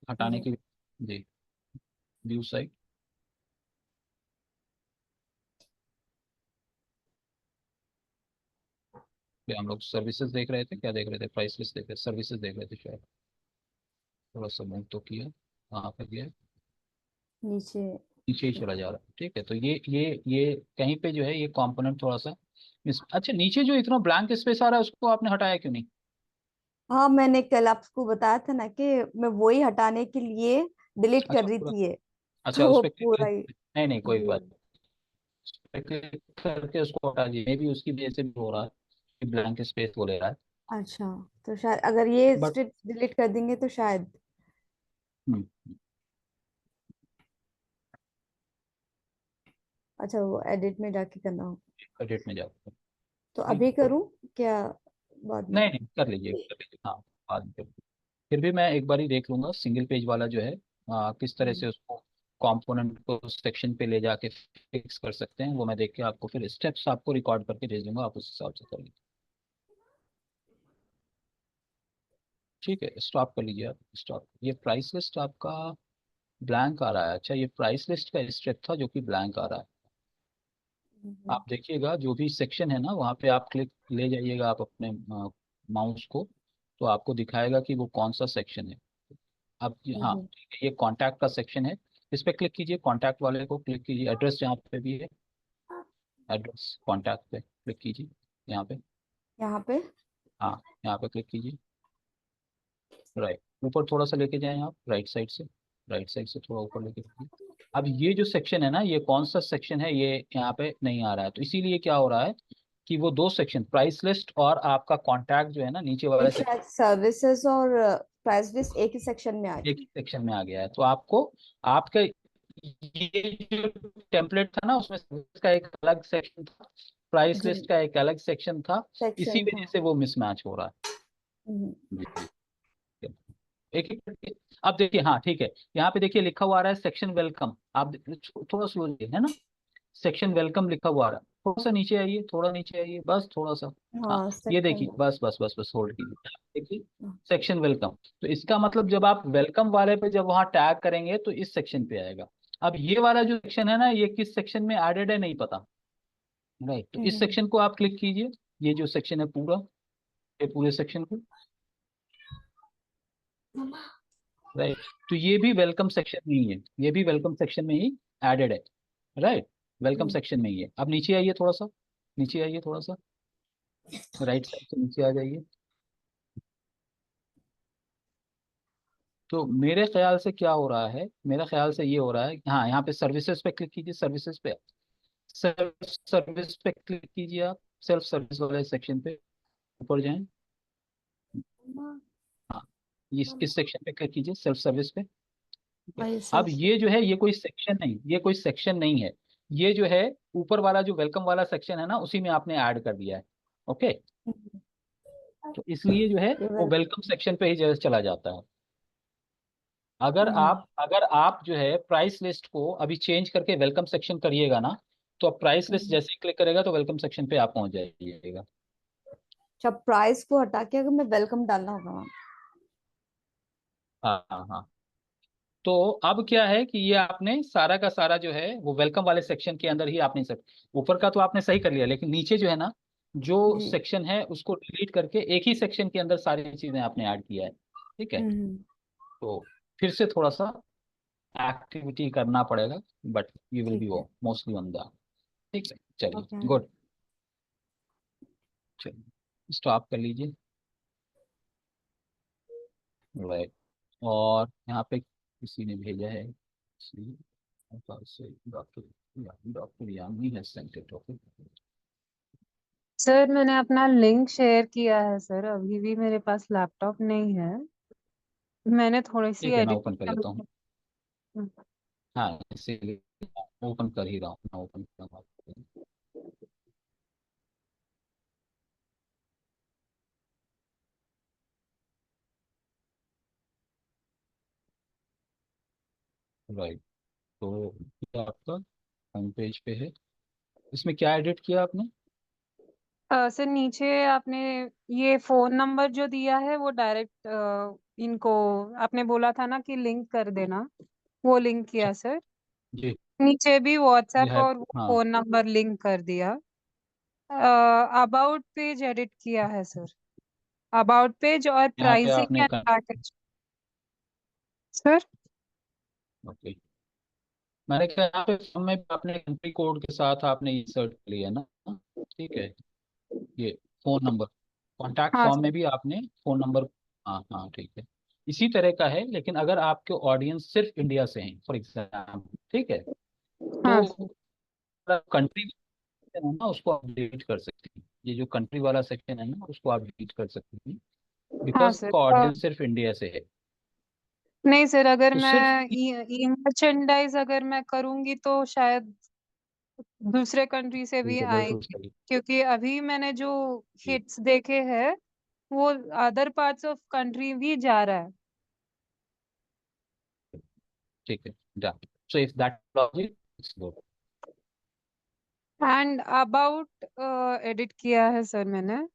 हटाने जी की। जी, व्यू साइट पे हम लोग सर्विसेज देख रहे थे, क्या देख रहे थे, प्राइस लिस्ट देख रहे थे, सर्विसेज देख रहे थे शायद। थोड़ा सा मूव तो किया, कहाँ पे गया, नीचे। नीचे ही चला जा रहा है। ठीक है, तो ये कहीं पे जो है ये कंपोनेंट थोड़ा सा अच्छा, नीचे जो इतना ब्लैंक स्पेस आ रहा है उसको आपने हटाया क्यों नहीं? हाँ, मैंने कल आपको बताया था ना कि मैं वही हटाने के लिए डिलीट कर अच्छा रही पूरा, थी ये। अच्छा तो उस वो पर पूरा ही। नहीं नहीं कोई बात, जी। उस पे क्लिक करके उसको हटा दीजिए। मे भी उसकी वजह से भी हो रहा है कि ब्लैंक स्पेस हो ले रहा है। अच्छा, तो शायद अगर ये बट स्ट्रिप डिलीट कर देंगे तो शायद। अच्छा, वो एडिट में जाके करना हो। एडिट में जाकर, तो ठीक अभी है। करूँ क्या बाद में? नहीं नहीं, कर लीजिए, कर लीजिए, हाँ, बाद में कर लीजिए। फिर भी मैं एक बार ही देख लूंगा सिंगल पेज वाला जो है, किस तरह हम्म। से उसको कंपोनेंट को सेक्शन पे ले जाके फिक्स कर सकते हैं। वो मैं देख के आपको फिर स्टेप्स आपको रिकॉर्ड करके भेज दूंगा, आप उस हिसाब से कर लीजिए। ठीक है, स्टॉप कर लीजिए आप, स्टॉप। ये प्राइस लिस्ट आपका ब्लैंक आ रहा है। अच्छा, ये प्राइस लिस्ट का स्टेप था जो कि ब्लैंक आ रहा है। हम्म। आप देखिएगा जो भी सेक्शन है ना, वहाँ पे आप क्लिक ले जाइएगा आप अपने माउस को, तो आपको दिखाएगा कि वो कौन सा सेक्शन है। अब हाँ हम्म। ठीक है, ये कॉन्टैक्ट का सेक्शन है, इस पे क्लिक कीजिए, कॉन्टैक्ट वाले को क्लिक कीजिए, एड्रेस यहाँ पे भी है, एड्रेस कॉन्टैक्ट पे क्लिक कीजिए, यहाँ पे, यहाँ पे। हाँ, यहाँ पे क्लिक कीजिए, राइट, ऊपर थोड़ा सा लेके जाएं आप, राइट साइड से, राइट साइड से थोड़ा ऊपर लेके जाइए। अब ये जो सेक्शन है ना, ये कौन सा सेक्शन है, ये यहाँ पे नहीं आ रहा है। तो इसीलिए क्या हो रहा है कि वो दो सेक्शन, प्राइस लिस्ट और आपका कॉन्टैक्ट जो है ना, नीचे ये वाले सेक्शन, शायद सर्विसेज और प्राइस लिस्ट एक ही सेक्शन में आ एक गई। ही सेक्शन में आ गया है। तो आपको आपका ये जो टेम्पलेट था ना, उसमें service का एक अलग सेक्शन था, प्राइस जी, लिस्ट का एक अलग सेक्शन था, इसी सेक्शन वजह था। से वो मिसमैच हो रहा है। हम्म। जी जी, एक एक करके। अब देखिए, हाँ ठीक है, यहाँ पे देखिए लिखा हुआ आ रहा है सेक्शन वेलकम, आप थोड़ा स्लो है ना, सेक्शन वेलकम लिखा हुआ आ रहा है। थोड़ा सा नीचे आइए, थोड़ा नीचे आइए, बस थोड़ा सा, हाँ, हाँ, ये सेक्शन। देखिए, बस बस बस बस, होल्ड कीजिए, देखिए, सेक्शन वेलकम। तो इसका मतलब जब आप वेलकम वाले पे जब वहाँ टैग करेंगे तो इस सेक्शन पे आएगा। अब ये वाला जो सेक्शन है ना, ये किस सेक्शन में एडेड है नहीं पता, राइट। तो इस हम्म। सेक्शन को आप क्लिक कीजिए, ये जो सेक्शन है पूरा, ये पूरे सेक्शन को, राइट। तो ये भी वेलकम सेक्शन में ही है, ये भी वेलकम सेक्शन में ही एडेड है, राइट, वेलकम हम्म। सेक्शन में ही है। अब नीचे आइए थोड़ा सा, नीचे आइए थोड़ा सा, राइट साइड से नीचे आ जाइए। तो मेरे ख्याल से क्या हो रहा है, मेरे ख्याल से ये हो रहा है, हाँ, यहाँ पे सर्विसेज पे क्लिक कीजिए, सर्विसेज पे, सेल्फ सर्विस पे क्लिक कीजिए, आप सेल्फ सर्विस वाले सेक्शन पे ऊपर जाएं। हाँ, इस सेक्शन पे क्लिक कीजिए, सेल्फ सर्विस पे। भाई अब सर, ये जो है ये कोई सेक्शन नहीं, ये कोई सेक्शन नहीं है, ये जो है ऊपर वाला जो वेलकम वाला सेक्शन है ना, उसी में आपने ऐड कर दिया है। ओके, तो इसलिए जो है ये वो वेल वेलकम सेक्शन पे ही जो है चला जाता है। अगर आप जो है प्राइस लिस्ट को अभी चेंज करके वेलकम सेक्शन करिएगा ना, तो अब प्राइस लिस्ट जैसे ही क्लिक करेगा तो वेलकम सेक्शन पे आप पहुंच जाइएगा। अच्छा, प्राइस को हटा के अगर मैं वेलकम डालना होगा वहाँ। हाँ हाँ हाँ। तो अब क्या है कि ये आपने सारा का सारा जो है वो वेलकम वाले सेक्शन के अंदर ही आपने सब, ऊपर का तो आपने सही कर लिया, लेकिन नीचे जो है ना, जो जी। सेक्शन है उसको डिलीट करके एक ही सेक्शन के अंदर सारी चीजें आपने ऐड किया है। ठीक है, हम्म। तो फिर से थोड़ा सा एक्टिविटी करना पड़ेगा, बट यू विल ठीक बी है। Mostly on the. ठीक है, चलिए ओके। गुड, चलिए स्टॉप कर लीजिए। राइट, और यहाँ पे किसी ने भेजा है, डॉक्टर डॉक्टर यामी है सेंट इट। ओके, सर मैंने अपना लिंक शेयर किया है सर, अभी भी मेरे पास लैपटॉप नहीं है। मैंने थोड़ी सी ठीक है, मैं ओपन कर लेता हूँ। एडिटिंग। हाँ, इसीलिए ओपन कर ही रहा हूँ, मैं ओपन कर रहा हूँ। राइट, तो ये आपका होम पेज पे है, इसमें क्या एडिट किया आपने? सर नीचे आपने ये फोन नंबर जो दिया है वो डायरेक्ट इनको आपने बोला था ना कि लिंक कर देना, वो लिंक किया सर। जी, नीचे भी यू व्हाट्सएप हैव, और हाँ, फोन नंबर लिंक कर दिया। अबाउट पेज एडिट किया है सर, अबाउट पेज और यहाँ पे प्राइसिंग आपने एंड पैकेज सर। ओके, मैंने कहा यहाँ पे फॉर्म में भी आपने कंट्री कोड के साथ आपने इंसर्ट लिया ना। ठीक है, ये फोन नंबर, कॉन्टैक्ट हाँ फॉर्म सर। में भी आपने फोन नंबर, हाँ हाँ ठीक है, इसी तरह का है, लेकिन अगर आपके ऑडियंस सिर्फ इंडिया से हैं फॉर एग्जाम्पल, ठीक है, हाँ तो सर। कंट्री है ना उसको आप डिलीट कर सकते हैं, ये जो कंट्री वाला सेक्शन है ना उसको आप डिलीट कर सकते हैं, हाँ बिकॉज सर। आपका ऑडियंस सिर्फ इंडिया से है। नहीं सर, अगर तो सिर्फ मैं ई मर्चेंडाइज अगर मैं करूंगी तो शायद दूसरे कंट्री से भी ठीक है, बिल्कुल आएंगे, सही। क्योंकि अभी मैंने जो जी, हिट्स देखे हैं वो अदर पार्ट्स ऑफ कंट्री भी जा रहा है। ठीक है, done. So if that logic, it's good. And about edit किया है सर मैंने।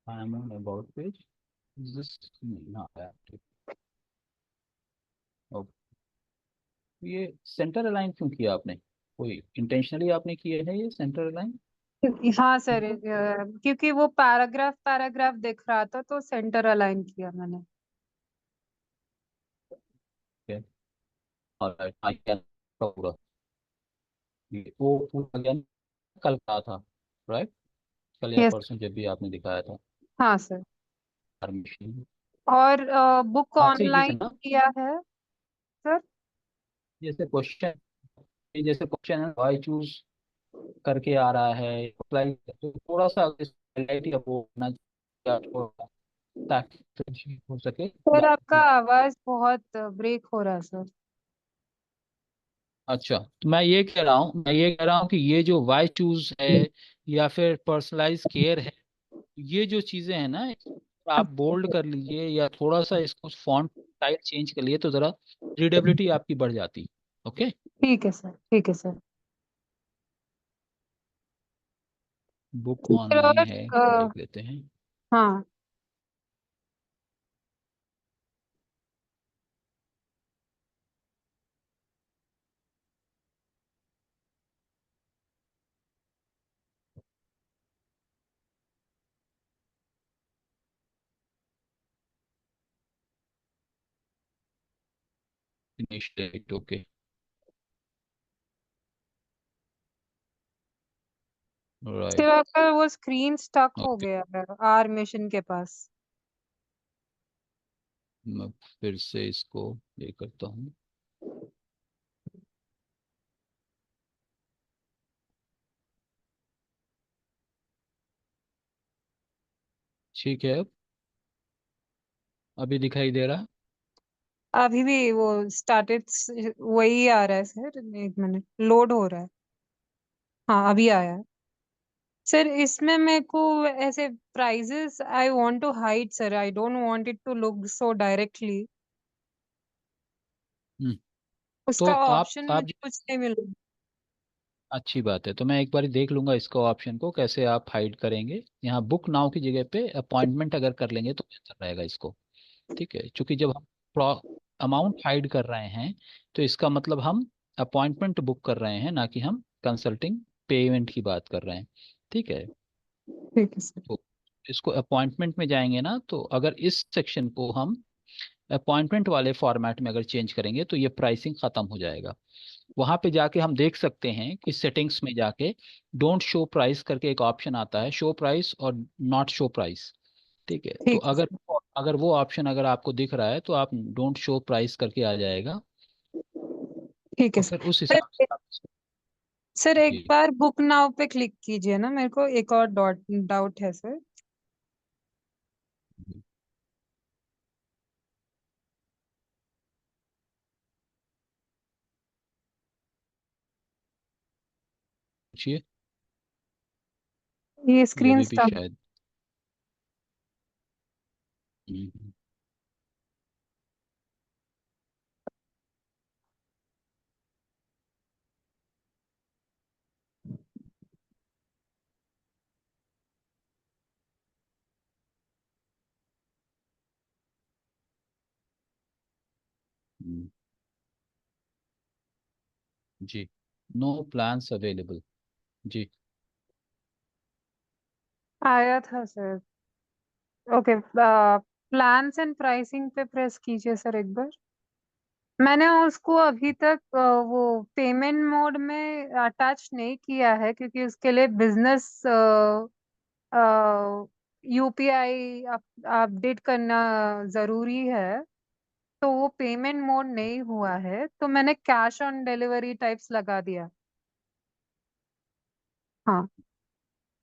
I am on about page, just not that. और ये सेंटर अलाइन क्यों किया आपने? कोई इंटेंशनली आपने किया है ये सेंटर अलाइन? हाँ सर, क्योंकि वो पैराग्राफ पैराग्राफ दिख रहा था तो सेंटर अलाइन किया मैंने। और आई कैन पूरा, ये वो पूरा again कल का था, राइट? कल या यस। परसों जब भी आपने दिखाया था हाँ सर। परमिशन। और बुक आपसे ये है ऑनलाइन ना, किया है सर। जैसे क्वेश्चन, जैसे क्वेश्चन है वाई चूज करके आ रहा है अप्लाई, तो थोड़ा सा हाईलाइट या वो होना चाहिए थोड़ा, ताकि differentiate हो सके। सर आपका आवाज बहुत ब्रेक हो रहा है सर। अच्छा, तो मैं ये कह रहा हूँ कि ये जो वाई चूज है या फिर पर्सनलाइज केयर है, ये जो चीजें हैं ना, आप बोल्ड कर लीजिए या थोड़ा सा इसको फॉन्ट स्टाइल चेंज कर लिए तो जरा रीडेबिलिटी आपकी बढ़ जाती। ओके, ठीक है सर, ठीक है सर। बुक सर और ऑनलाइन है, देख लेते हैं। हाँ finish date, okay, sir, right, आपका वो स्क्रीन स्टक हो ओके, गया है आर मिशन के पास। मैं फिर से इसको ये करता हूँ। ठीक है, अभी दिखाई दे रहा है? अभी भी वो स्टार्टेड वही आ रहा है सर, 1 मिनट लोड हो रहा है। हाँ अभी आया है सर। इसमें मेरे को ऐसे prices I want to hide sir, I don't want it to look so directly. Hmm, तो उसका आप ऑप्शन आप मुझे कुछ नहीं मिल रहा। अच्छी बात है, तो मैं एक बार देख लूंगा इसको, ऑप्शन को कैसे आप हाइड करेंगे। यहाँ बुक नाउ की जगह पे अपॉइंटमेंट अगर कर लेंगे तो बेहतर रहेगा इसको। ठीक है, क्योंकि जब हम अमाउंट हाइड कर रहे हैं तो इसका मतलब हम अपॉइंटमेंट बुक कर रहे हैं, ना कि हम कंसल्टिंग पेमेंट की बात कर रहे हैं। ठीक है, ठीक है सर। तो इसको अपॉइंटमेंट में जाएंगे ना, तो अगर इस सेक्शन को हम अपॉइंटमेंट वाले फॉर्मेट में अगर चेंज करेंगे तो ये प्राइसिंग खत्म हो जाएगा। वहां पे जाके हम देख सकते हैं कि सेटिंग्स में जाके डोंट शो प्राइस करके एक ऑप्शन आता है, शो प्राइस और नॉट शो प्राइस। ठीक है, तो ठीक है अगर अगर वो ऑप्शन अगर आपको दिख रहा है तो आप डोंट शो प्राइस करके आ जाएगा, ठीक है तो फिर सर। उस हिसाब से आप सर एक जी बार बुक नाउ पे क्लिक कीजिए ना, मेरे को एक और डाउट है सर। पूछिए। ये ये स्क्रीन भी स्टॉप। शायद हम्म, हम्म, जी, नो प्लान्स अवेलेबल। जी, आया था sir. Okay, plans and pricing पे प्रेस कीजिए सर एक बार। मैंने उसको अभी तक वो पेमेंट मोड में अटैच नहीं किया है, क्योंकि उसके लिए बिजनेस यूपीआई अपडेट करना जरूरी है। तो वो पेमेंट मोड नहीं हुआ है, तो मैंने कैश ऑन डिलीवरी टाइप्स लगा दिया। हाँ,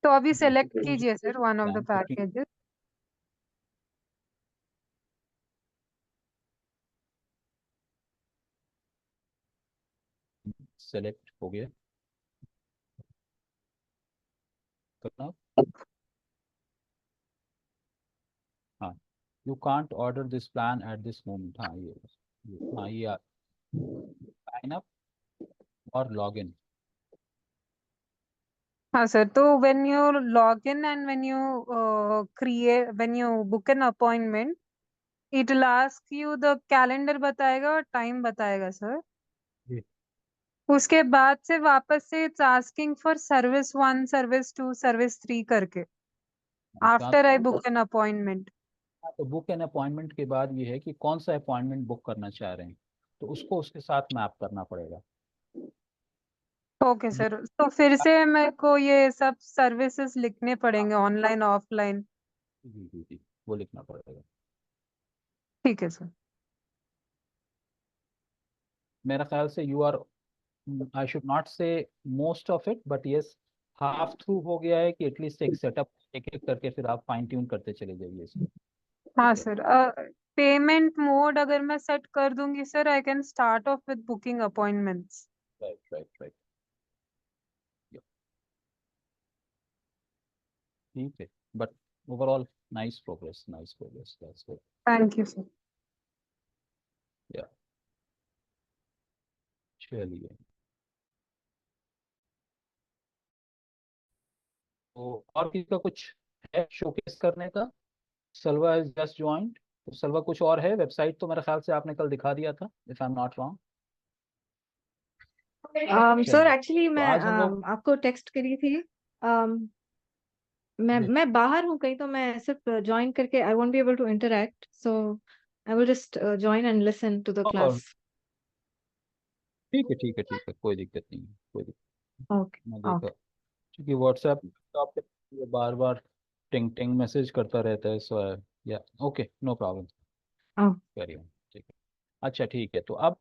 तो अभी जी, सेलेक्ट कीजिए sir one of the plan booking packages. Select हो गया करना। हाँ, you can't order this plan at this moment. हाँ हाँ ये साइन अप और लॉग इन। हाँ सर, तो when you log in and when you when you book an appointment, it will ask you the calendar बताएगा और time बताएगा sir. जी, उसके बाद से वापस से it's asking for service 1, service 2, service 3 करके, यहाँ after I book an appointment. तो बुक एन अपॉइंटमेंट के बाद ये है कि कौन सा अपॉइंटमेंट बुक करना चाह रहे हैं, तो उसको उसके साथ मैप करना पड़ेगा। ओके जी सर, तो फिर से मेरे को ये सब सर्विसेज लिखने पड़ेंगे, ऑनलाइन ऑफलाइन। जी, वो लिखना पड़ेगा। ठीक है सर। मेरा ख्याल से you are, I should not say most of it, but yes half through हो गया है कि एटलीस्ट एक सेटअप एक एक करके फिर आप फाइन ट्यून करते चले जाइए इसको। हाँ ठीक है, सर, पेमेंट मोड अगर मैं सेट कर दूंगी sir, I can start of with booking appointments. Right. ठीक है, but overall nice progress that's good. Thank you sir. या चलिए, तो और किसी का कुछ है शोकेस करने का? सलवा इज जस्ट ज्वाइंट, तो सलवा कुछ और है? वेबसाइट तो मेरे ख्याल से आपने कल दिखा दिया था, if I am not wrong. Sir चलिए, एक्चुअली तो मैं आज हम लोग आपको टेक्स्ट करी थी। जी मैं बाहर हूँ कहीं, तो मैं सिर्फ ज्वाइन करके I won't be able to interact, so I will just join and listen to the और क्लास। ठीक है, कोई दिक्कत नहीं है, कोई दिक्कत ओके। मैं देखा, ओके। क्योंकि व्हाट्सएप पे बार बार टिंग टिंग मैसेज करता रहता है, सो या okay, no problem. Oh, very good, ठीक है। अच्छा ठीक है, तो अब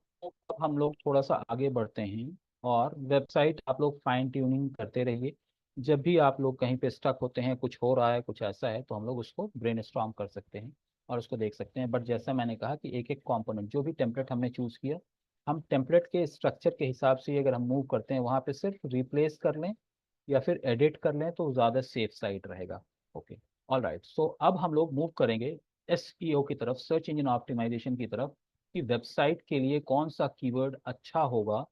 हम लोग थोड़ा सा आगे बढ़ते हैं और वेबसाइट आप लोग फाइन ट्यूनिंग करते रहिए। जब भी आप लोग कहीं पे स्टक होते हैं, कुछ हो रहा है, कुछ ऐसा है, तो हम लोग उसको ब्रेनस्टॉर्म कर सकते हैं और उसको देख सकते हैं। बट जैसा मैंने कहा कि एक एक कंपोनेंट, जो भी टेम्पलेट हमने चूज़ किया, हम टेम्पलेट के स्ट्रक्चर के हिसाब से ही अगर हम मूव करते हैं, वहाँ पे सिर्फ रिप्लेस कर लें या फिर एडिट कर लें तो ज़्यादा सेफ साइड रहेगा। Okay, all right. सो अब हम लोग मूव करेंगे SEO की तरफ, सर्च इंजन ऑप्टिमाइजेशन की तरफ, कि वेबसाइट के लिए कौन सा कीवर्ड अच्छा होगा।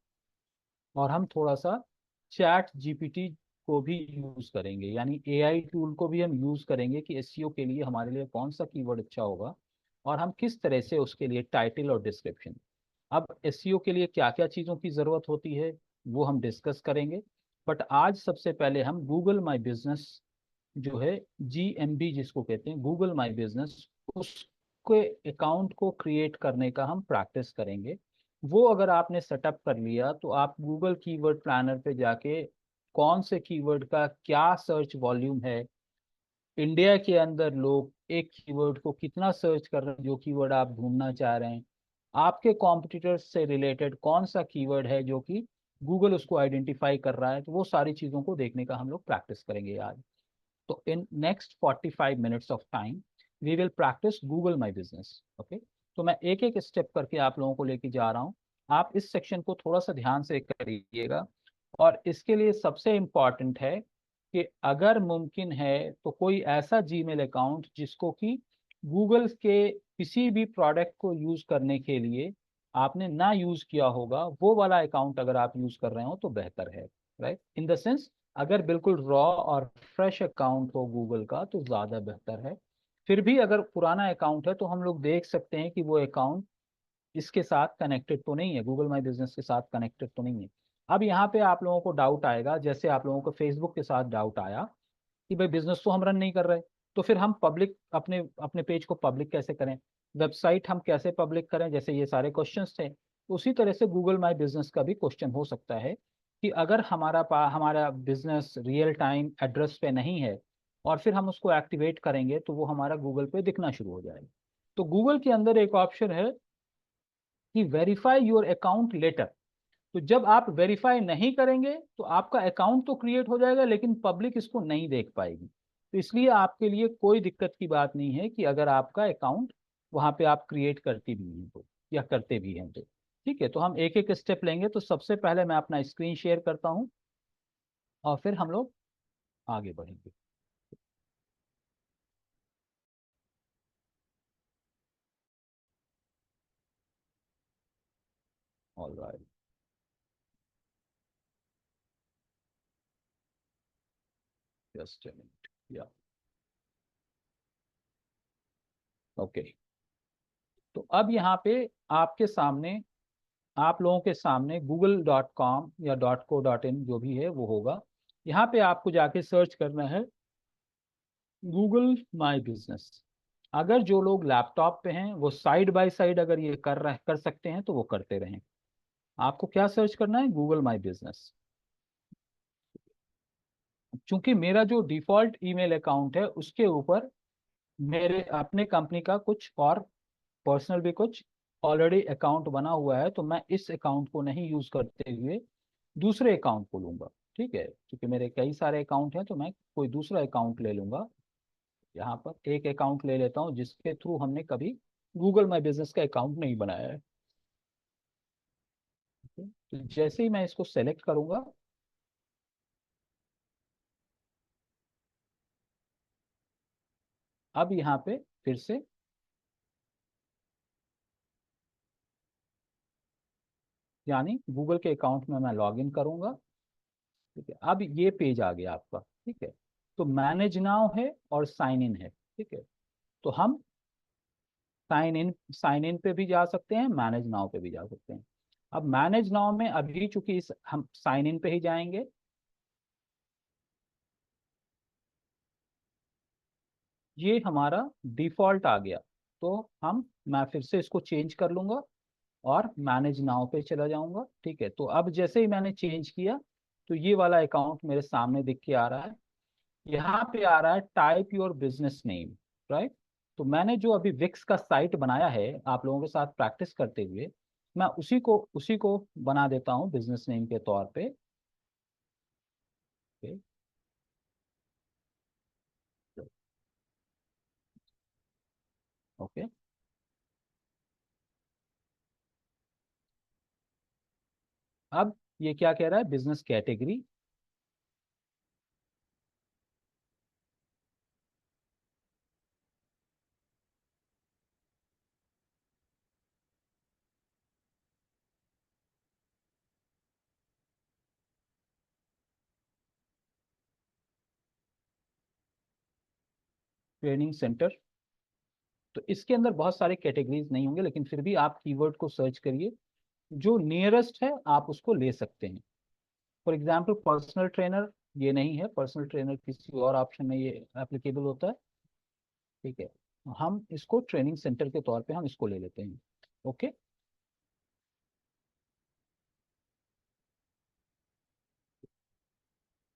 और हम थोड़ा सा चैट जीपीटी को भी यूज करेंगे, यानी AI टूल को भी हम यूज करेंगे कि SEO के लिए हमारे लिए कौन सा कीवर्ड अच्छा होगा और हम किस तरह से उसके लिए टाइटल और डिस्क्रिप्शन। अब SEO के लिए क्या क्या चीज़ों की ज़रूरत होती है वो हम डिस्कस करेंगे। बट आज सबसे पहले हम गूगल माई बिजनेस जो है, GMB जिसको कहते हैं, गूगल माई बिजनेस, उसके अकाउंट को क्रिएट करने का हम प्रैक्टिस करेंगे। वो अगर आपने सेटअप कर लिया तो आप गूगल कीवर्ड प्लानर पे जाके कौन से कीवर्ड का क्या सर्च वॉल्यूम है, इंडिया के अंदर लोग एक कीवर्ड को कितना सर्च कर रहे हैं, जो कीवर्ड आप ढूंढना चाह रहे हैं, आपके कॉम्पिटिटर्स से रिलेटेड कौन सा कीवर्ड है जो कि गूगल उसको आइडेंटिफाई कर रहा है, तो वो सारी चीज़ों को देखने का हम लोग प्रैक्टिस करेंगे आज। तो in next 45 minutes of time we will practice Google My Business। Okay, तो मैं एक एक स्टेप करके आप लोगों को लेके जा रहा हूँ। आप इस सेक्शन को थोड़ा सा ध्यान से करिएगा और इसके लिए सबसे इम्पॉर्टेंट है कि अगर मुमकिन है तो कोई ऐसा जीमेल अकाउंट जिसको कि गूगल के किसी भी प्रोडक्ट को यूज करने के लिए आपने ना यूज किया होगा, वो वाला अकाउंट अगर आप यूज कर रहे हो तो बेहतर है। राइट, इन द सेंस अगर बिल्कुल रॉ और फ्रेश अकाउंट हो गूगल का तो ज़्यादा बेहतर है। फिर भी अगर पुराना अकाउंट है तो हम लोग देख सकते हैं कि वो अकाउंट इसके साथ कनेक्टेड तो नहीं है, गूगल माई बिजनेस के साथ कनेक्टेड तो नहीं है। अब यहाँ पे आप लोगों को डाउट आएगा, जैसे आप लोगों को फेसबुक के साथ डाउट आया कि भाई बिजनेस तो हम रन नहीं कर रहे, तो फिर हम पब्लिक अपने अपने पेज को पब्लिक कैसे करें, वेबसाइट हम कैसे पब्लिक करें, जैसे ये सारे क्वेश्चंस थे। उसी तरह से गूगल माई बिजनेस का भी क्वेश्चन हो सकता है कि अगर हमारा बिजनेस रियल टाइम एड्रेस पे नहीं है और फिर हम उसको एक्टिवेट करेंगे तो वो हमारा गूगल पे दिखना शुरू हो जाएगा। तो गूगल के अंदर एक ऑप्शन है कि वेरीफाई योर अकाउंट लेटर। तो जब आप वेरीफाई नहीं करेंगे तो आपका अकाउंट तो क्रिएट हो जाएगा लेकिन पब्लिक इसको नहीं देख पाएगी। तो इसलिए आपके लिए कोई दिक्कत की बात नहीं है कि अगर आपका अकाउंट वहां पे आप क्रिएट करती भी हैं तो, या करते भी हैं तो। ठीक है, तो हम एक एक स्टेप लेंगे। तो सबसे पहले मैं अपना स्क्रीन शेयर करता हूँ और फिर हम लोग आगे बढ़ेंगे। All right, just a minute, या ओके। तो अब यहाँ पे आपके सामने, आप लोगों के सामने google.com या .co.in जो भी है वो होगा। यहाँ पे आपको जाके सर्च करना है गूगल माई बिजनेस। अगर जो लोग लैपटॉप पे हैं वो साइड बाय साइड अगर ये कर सकते हैं तो वो करते रहें। आपको क्या सर्च करना है, गूगल माई बिजनेस। चूंकि मेरा जो डिफॉल्ट ईमेल अकाउंट है उसके ऊपर मेरे अपने कंपनी का कुछ और पर्सनल भी कुछ ऑलरेडी अकाउंट बना हुआ है, तो मैं इस अकाउंट को नहीं यूज करते हुए दूसरे अकाउंट को लूंगा। ठीक है, क्योंकि मेरे कई सारे अकाउंट हैं तो मैं कोई दूसरा अकाउंट ले लूंगा। यहाँ पर एक अकाउंट ले लेता हूँ जिसके थ्रू हमने कभी गूगल माई बिजनेस का अकाउंट नहीं बनाया है। ठीक है? तो जैसे ही मैं इसको सेलेक्ट करूंगा, अब यहाँ पे फिर से यानी गूगल के अकाउंट में मैं लॉग इन करूंगा। ठीक है, अब ये पेज आ गया आपका। ठीक है, तो मैनेज नाउ है और साइन इन है। ठीक है, तो हम साइन इन पे भी जा सकते हैं, मैनेज नाउ पे भी जा सकते हैं। अब मैनेज नाउ में अभी चूंकि इस हम साइन इन पे ही जाएंगे, ये हमारा डिफॉल्ट आ गया। तो मैं फिर से इसको चेंज कर लूंगा और मैनेज नाउ पे चला जाऊंगा। ठीक है, तो अब जैसे ही मैंने चेंज किया तो ये वाला अकाउंट मेरे सामने दिख के आ रहा है। यहाँ पे आ रहा है type your business name. Right, तो मैंने जो अभी विक्स का साइट बनाया है आप लोगों के साथ प्रैक्टिस करते हुए, मैं उसी को बना देता हूँ बिजनेस नेम के तौर पे। ओके, अब ये क्या कह रहा है, बिजनेस कैटेगरी। Training centre. तो इसके अंदर बहुत सारे कैटेगरीज नहीं होंगे, लेकिन फिर भी आप कीवर्ड को सर्च करिए, जो नियरेस्ट है आप उसको ले सकते हैं। फॉर एग्जाम्पल पर्सनल ट्रेनर ये नहीं है, पर्सनल ट्रेनर किसी और ऑप्शन में ये एप्लीकेबल होता है। ठीक है, हम इसको ट्रेनिंग सेंटर के तौर पे हम इसको ले लेते हैं। ओके,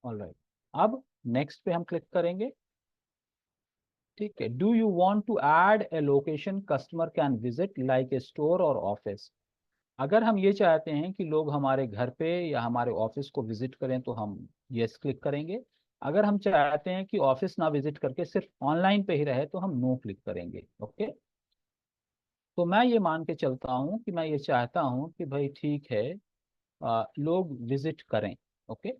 ऑलराइट, अब नेक्स्ट पे हम क्लिक करेंगे। ठीक है, do you want to add a location customer can visit like a store or office. अगर हम ये चाहते हैं कि लोग हमारे घर पे या हमारे ऑफिस को विजिट करें तो हम यस क्लिक करेंगे। अगर हम चाहते हैं कि ऑफिस ना विजिट करके सिर्फ ऑनलाइन पे ही रहे तो हम नो क्लिक करेंगे। ओके, तो मैं ये मान के चलता हूँ कि मैं ये चाहता हूँ कि भाई ठीक है, लोग विजिट करें। ओके,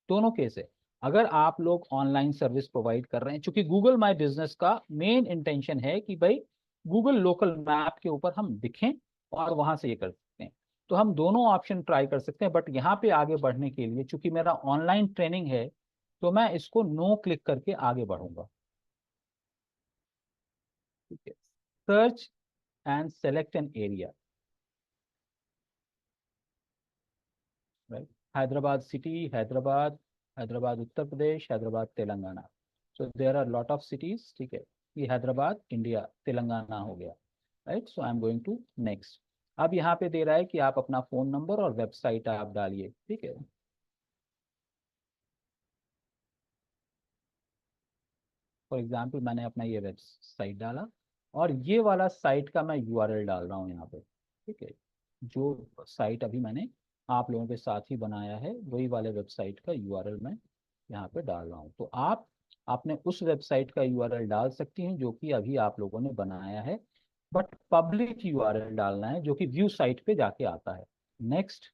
दोनों केस है। अगर आप लोग ऑनलाइन सर्विस प्रोवाइड कर रहे हैं, चूंकि गूगल माई बिजनेस का मेन इंटेंशन है कि भाई गूगल लोकल मैप के ऊपर हम दिखें और वहां से ये कर सकते हैं, तो हम दोनों ऑप्शन ट्राई कर सकते हैं। बट यहाँ पे आगे बढ़ने के लिए चूंकि मेरा ऑनलाइन ट्रेनिंग है, तो मैं इसको नो क्लिक करके आगे बढ़ूंगा। ठीक है, search and select an area. Right, Hyderabad city, Hyderabad, Hyderabad Uttar Pradesh, Hyderabad Telangana. So there are lot of cities. ठीक है, ये हैदराबाद इंडिया तेलंगाना हो गया। Right, so I am going to next. अब यहाँ पे दे रहा है कि आप अपना फोन नंबर और वेबसाइट आप डालिए। ठीक है, फॉर एग्जाम्पल मैंने अपना ये वेबसाइट डाला और ये वाला साइट का मैं यूआरएल डाल रहा हूँ यहाँ पे। ठीक है, जो साइट अभी मैंने आप लोगों के साथ ही बनाया है वही वाले वेबसाइट का यूआरएल मैं यहाँ पे डाल रहा हूँ। तो आप आपने उस वेबसाइट का यूआरएल डाल सकती हैं जो कि अभी आप लोगों ने बनाया है, बट पब्लिक यूआरएल डालना है जो कि व्यू साइट पे जाके आता है। नेक्स्ट,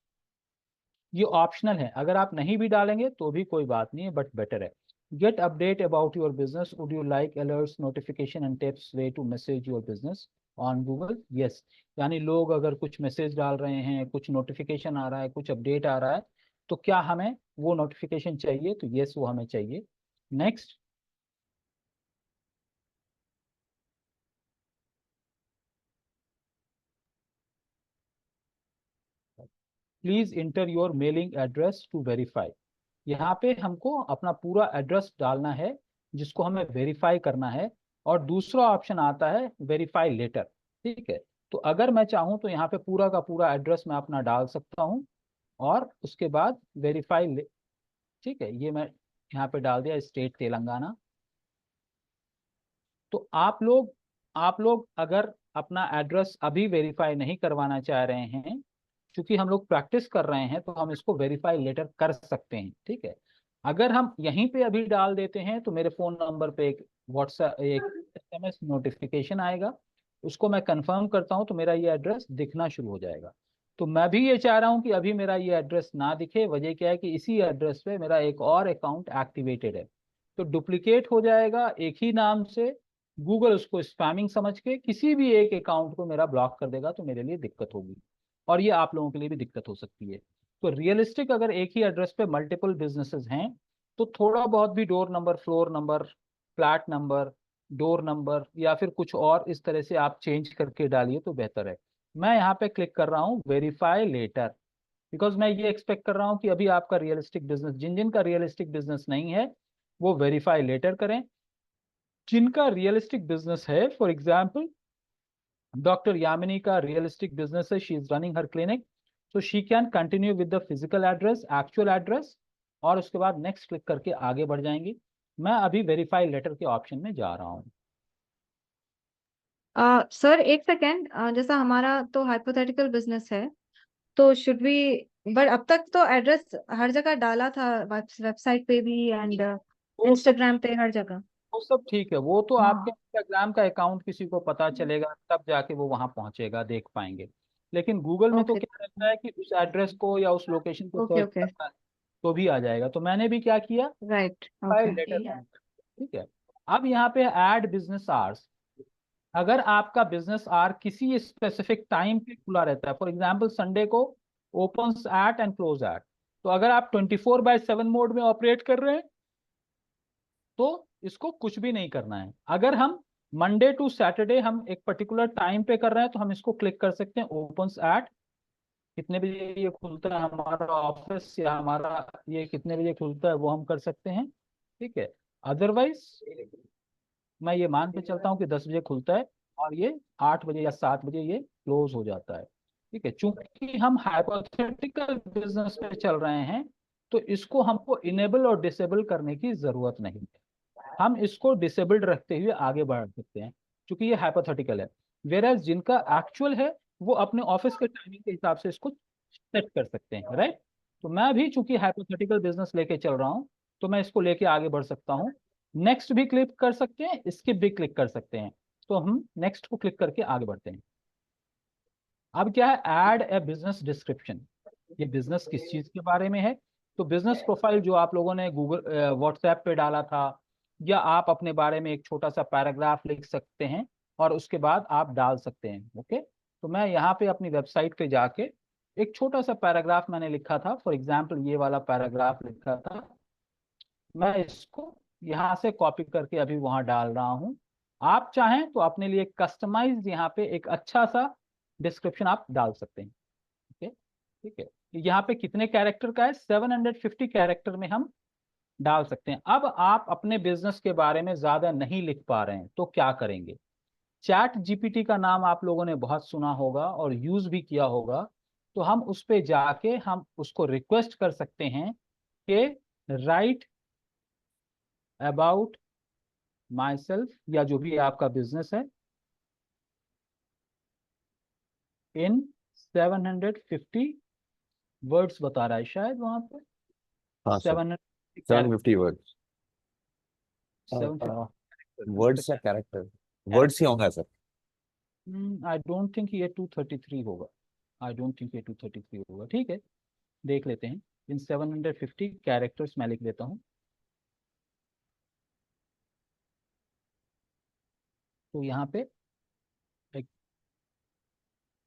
ये ऑप्शनल है, अगर आप नहीं भी डालेंगे तो भी कोई बात नहीं है, बट बेटर है। Get update about your business, would you like alerts, notification and tips way to message your business on Google. Yes, यानी लोग अगर कुछ मैसेज डाल रहे हैं, कुछ नोटिफिकेशन आ रहा है, कुछ अपडेट आ रहा है, तो क्या हमें वो नोटिफिकेशन चाहिए, तो यस वो हमें चाहिए। Next, please enter your mailing address to verify. यहाँ पे हमको अपना पूरा एड्रेस डालना है जिसको हमें वेरीफाई करना है, और दूसरा ऑप्शन आता है वेरीफाई लेटर। ठीक है, तो अगर मैं चाहूँ तो यहाँ पे पूरा का पूरा एड्रेस मैं अपना डाल सकता हूँ और उसके बाद वेरीफाई। ठीक है, ये मैं यहाँ पे डाल दिया, स्टेट तेलंगाना। तो आप लोग अगर अपना एड्रेस अभी वेरीफाई नहीं करवाना चाह रहे हैं, क्योंकि हम लोग प्रैक्टिस कर रहे हैं, तो हम इसको वेरीफाई लेटर कर सकते हैं। ठीक है, अगर हम यहीं पे अभी डाल देते हैं तो मेरे फोन नंबर पे एक व्हाट्सएप एक एसएमएस नोटिफिकेशन आएगा, उसको मैं कंफर्म करता हूं तो मेरा ये एड्रेस दिखना शुरू हो जाएगा। तो मैं भी ये चाह रहा हूं कि अभी मेरा ये एड्रेस ना दिखे। वजह क्या है कि इसी एड्रेस पे मेरा एक और अकाउंट एक्टिवेटेड है, तो डुप्लीकेट हो जाएगा एक ही नाम से। गूगल उसको स्पैमिंग समझ के किसी भी एक अकाउंट को मेरा ब्लॉक कर देगा, तो मेरे लिए दिक्कत होगी, और ये आप लोगों के लिए भी दिक्कत हो सकती है। तो रियलिस्टिक अगर एक ही एड्रेस पे मल्टीपल बिजनेसेस हैं, तो थोड़ा बहुत भी door number, floor number, flat number, door number या फिर कुछ और इस तरह से आप चेंज करके डालिए तो बेहतर है। मैं यहाँ पे क्लिक कर रहा हूँ वेरीफाई लेटर, बिकॉज मैं ये एक्सपेक्ट कर रहा हूँ कि अभी आपका रियलिस्टिक बिजनेस, जिन जिन का रियलिस्टिक बिजनेस नहीं है वो वेरीफाई लेटर करें। जिनका रियलिस्टिक बिजनेस है, फॉर एग्जाम्पल डॉक्टर यामिनी का रियलिस्टिक बिजनेस है, she is running her clinic, so she can continue with the physical address, actual address, और उसके बाद नेक्स्ट क्लिक करके आगे बढ़ जाएंगी। मैं अभी वेरीफाई लेटर के ऑप्शन में जा रहा हूँ। सर एक सेकेंड, जैसा हमारा तो हाइपोथेटिकल बिजनेस है, तो शुड वी, बट अब तक तो एड्रेस हर जगह डाला था, वेबसाइट पे भी एंड वो सब इंस्टाग्राम पे, हर जगह। वो सब ठीक है, वो तो आपके हाँ। इंस्टाग्राम का अकाउंट किसी को पता चलेगा तब जाके वो वहां पहुंचेगा, देख पाएंगे। लेकिन गूगल में तो ओके क्या रहता है कि उस एड्रेस को या उस लोकेशन को ओके सर्च ओके। करना है तो भी आ जाएगा। तो मैंने भी क्या किया, राइट। File okay. लेटर, ठीक है। अब यहाँ पे ऐड बिजनेस आवर्स, अगर आपका बिजनेस आवर किसी स्पेसिफिक टाइम पे खुला रहता है, फॉर एग्जांपल संडे को opens eight and close eight, तो अगर आप 24/7 मोड में ऑपरेट कर रहे हैं तो इसको कुछ भी नहीं करना है। अगर हम मंडे टू सैटरडे हम एक पर्टिकुलर टाइम पे कर रहे हैं तो हम इसको क्लिक कर सकते हैं ओपन्स एट, कितने बजे ये खुलता है हमारा ऑफिस या हमारा ये कितने बजे खुलता है वो हम कर सकते हैं, ठीक है। अदरवाइज मैं ये मान के चलता हूँ कि 10 बजे खुलता है और ये 8 बजे या 7 बजे ये क्लोज हो जाता है, ठीक है। चूंकि हम हाइपोथेटिकल बिजनेस पे चल रहे हैं तो इसको हमको इनेबल और डिसेबल करने की जरूरत नहीं है, हम इसको डिसेबल्ड रखते हुए आगे बढ़ सकते हैं क्योंकि ये हाइपोथेटिकल है। वेराज जिनका एक्चुअल है वो अपने ऑफिस के टाइमिंग के हिसाब से इसको सेट कर सकते हैं, राइट। तो मैं भी चूंकि हाइपोथेटिकल बिजनेस लेके चल रहा हूँ तो मैं इसको लेके आगे बढ़ सकता हूँ। नेक्स्ट भी क्लिक कर सकते हैं, स्किप भी क्लिक कर सकते हैं। तो हम नेक्स्ट को क्लिक करके आगे बढ़ते हैं। अब क्या है, ऐड ए बिजनेस डिस्क्रिप्शन, ये बिजनेस किस चीज के बारे में है। तो बिजनेस प्रोफाइल जो आप लोगों ने गूगल व्हाट्सएप पे डाला था, या आप अपने बारे में एक छोटा सा पैराग्राफ लिख सकते हैं और उसके बाद आप डाल सकते हैं, ओके। तो मैं यहाँ पे अपनी वेबसाइट पे जाके एक छोटा सा पैराग्राफ मैंने लिखा था, फॉर एग्जाम्पल ये वाला पैराग्राफ लिखा था, मैं इसको यहाँ से कॉपी करके अभी वहां डाल रहा हूँ। आप चाहें तो अपने लिए कस्टमाइज यहाँ पे एक अच्छा सा डिस्क्रिप्शन आप डाल सकते हैं, ओके, ठीक है। यहाँ पे कितने कैरेक्टर का है, 750 कैरेक्टर में हम डाल सकते हैं। अब आप अपने बिजनेस के बारे में ज्यादा नहीं लिख पा रहे हैं तो क्या करेंगे, चैट जीपीटी का नाम आप लोगों ने बहुत सुना होगा और यूज भी किया होगा। तो हम उस पे जाके हम उसको रिक्वेस्ट कर सकते हैं कि राइट अबाउट माई सेल्फ, या जो भी आपका बिजनेस है, इन 750 वर्ड्स बता रहा है शायद वहां पे, हाँ सर, 750 750 वर्ड्स। वर्ड्स या कैरेक्टर? वर्ड्स ही होंगे सर। आई डोंट थिंक ये 233 होगा, आई डोंट थिंक ये 233 होगा, ठीक है, देख लेते हैं। इन 750 कैरेक्टर्स मैं लिख देता हूँ। तो यहाँ पे एक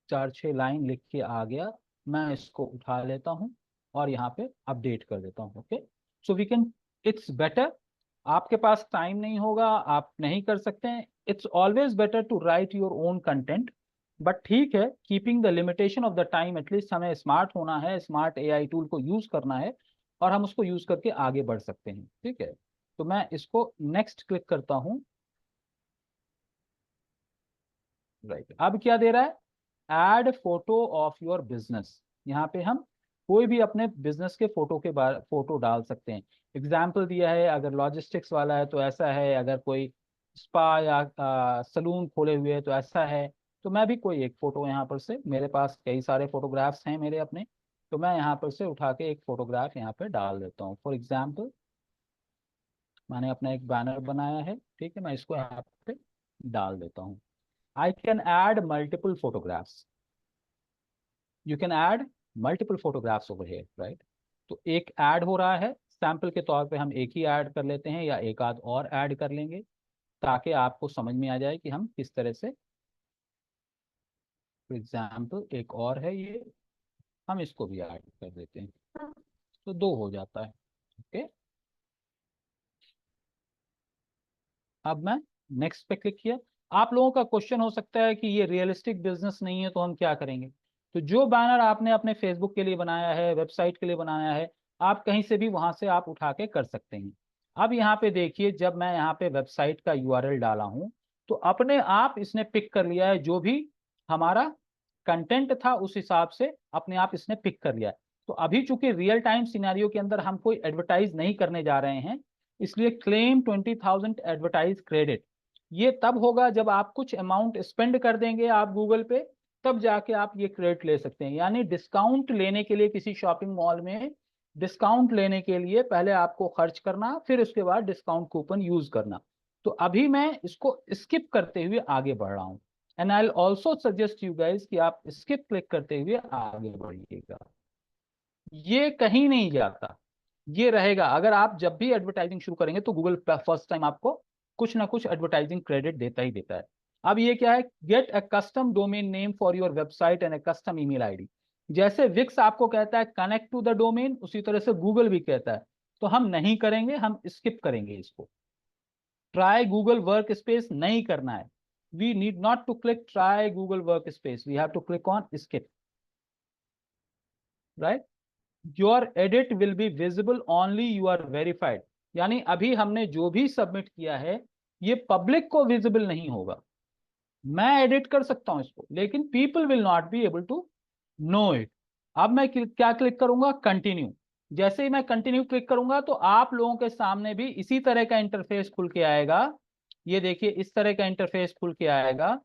4-6 लाइन लिख के आ गया, मैं इसको उठा लेता हूँ और यहाँ पे अपडेट कर देता हूँ, okay. So we can, it's better, आपके पास टाइम नहीं होगा आप नहीं कर सकते हैं, it's always better to write your own content, but ठीक है, keeping the limitation of the time, at least हमें स्मार्ट होना है, स्मार्ट एआई टूल को यूज करना है और हम उसको यूज करके आगे बढ़ सकते हैं, ठीक है। तो मैं इसको नेक्स्ट क्लिक करता हूँ, राइट। अब क्या दे रहा है, add photo of your business, यहाँ पे हम कोई भी अपने बिजनेस के फोटो के बारे फोटो डाल सकते हैं। एग्जाम्पल दिया है, अगर लॉजिस्टिक्स वाला है तो ऐसा है, अगर कोई स्पा या सलून खोले हुए है तो ऐसा है। तो मैं भी कोई एक फोटो यहाँ पर से, मेरे पास कई सारे फोटोग्राफ्स हैं मेरे अपने, तो मैं यहाँ पर से उठा के एक फोटोग्राफ यहाँ पे डाल देता हूँ। फॉर एग्जाम्पल मैंने अपना एक बैनर बनाया है, ठीक है, मैं इसको यहाँ पे डाल देता हूँ। I can add multiple photographs. You can add multiple photographs over here, right? तो एक ऐड हो रहा है, सैंपल के तौर पे हम एक ही ऐड कर लेते हैं या एक आध और ऐड कर लेंगे ताकि आपको समझ में आ जाए कि हम किस तरह से। फॉर एग्जाम्पल एक और है ये, हम इसको भी ऐड कर देते हैं तो 2 हो जाता है, ओके। अब मैं नेक्स्ट पे क्लिक किया। आप लोगों का क्वेश्चन हो सकता है कि ये रियलिस्टिक बिजनेस नहीं है तो हम क्या करेंगे। तो जो बैनर आपने अपने फेसबुक के लिए बनाया है, वेबसाइट के लिए बनाया है, आप कहीं से भी वहां से आप उठा के कर सकते हैं। अब यहाँ पे देखिए, जब मैं यहाँ पे वेबसाइट का यूआरएल डाला हूँ तो अपने आप इसने पिक कर लिया है, जो भी हमारा कंटेंट था उस हिसाब से अपने आप इसने पिक कर लिया है। तो अभी चूंकि रियल टाइम सिनेरियो के अंदर हम कोई एडवर्टाइज नहीं करने जा रहे हैं, इसलिए क्लेम 20,000 एडवर्टाइज क्रेडिट, ये तब होगा जब आप कुछ अमाउंट स्पेंड कर देंगे आप गूगल पे, तब जाके आप ये क्रेडिट ले सकते हैं। यानी डिस्काउंट लेने के लिए किसी शॉपिंग मॉल में डिस्काउंट लेने के लिए पहले आपको खर्च करना, फिर उसके बाद डिस्काउंट कूपन यूज करना। तो अभी मैं इसको स्किप करते हुए आगे बढ़ रहा हूँ, and I also suggest you guys कि आप स्किप क्लिक करते हुए आगे बढ़िएगा। ये कहीं नहीं जाता, ये रहेगा। अगर आप जब भी एडवर्टाइजिंग शुरू करेंगे तो गूगल फर्स्ट टाइम आपको कुछ ना कुछ एडवर्टाइजिंग क्रेडिट देता ही देता है। अब ये क्या है, get a custom domain name for your website and a custom email ID. जैसे विक्स आपको कहता है कनेक्ट टू द डोमेन, उसी तरह से गूगल भी कहता है। तो हम नहीं करेंगे, हम स्किप करेंगे इसको। ट्राई गूगल वर्क स्पेस नहीं करना है। We need not to click try Google workspace, we have to click on skip, right. Your edit will be visible only you are verified. यानी अभी हमने जो भी सबमिट किया है ये पब्लिक को विजिबल नहीं होगा। मैं एडिट कर सकता हूं इसको, लेकिन people will not be able to know it. अब मैं क्या क्लिक करूंगा, कंटिन्यू। जैसे ही मैं कंटिन्यू क्लिक करूंगा तो आप लोगों के सामने भी इसी तरह का इंटरफेस खुल के आएगा। ये देखिए इस तरह का इंटरफेस खुल के आएगा।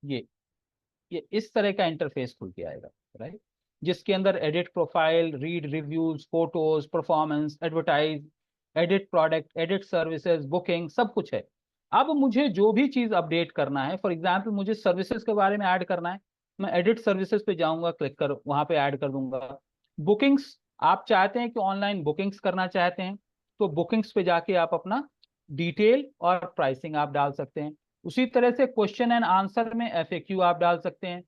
ये इस तरह का इंटरफेस खुल के आएगा, राइट, जिसके अंदर edit profile, read reviews, photos, performance, advertise, edit product, edit services, booking, सब कुछ है। अब मुझे जो भी चीज अपडेट करना है, फॉर एग्जांपल मुझे सर्विसेज के बारे में ऐड करना है, मैं एडिट सर्विसेज पे जाऊंगा, क्लिक कर वहां पे ऐड कर दूंगा। बुकिंग्स, आप चाहते हैं कि ऑनलाइन बुकिंग्स करना चाहते हैं, तो बुकिंग्स पे जाके आप अपना डिटेल और प्राइसिंग आप डाल सकते हैं। उसी तरह से क्वेश्चन एंड आंसर में FAQ आप डाल सकते हैं।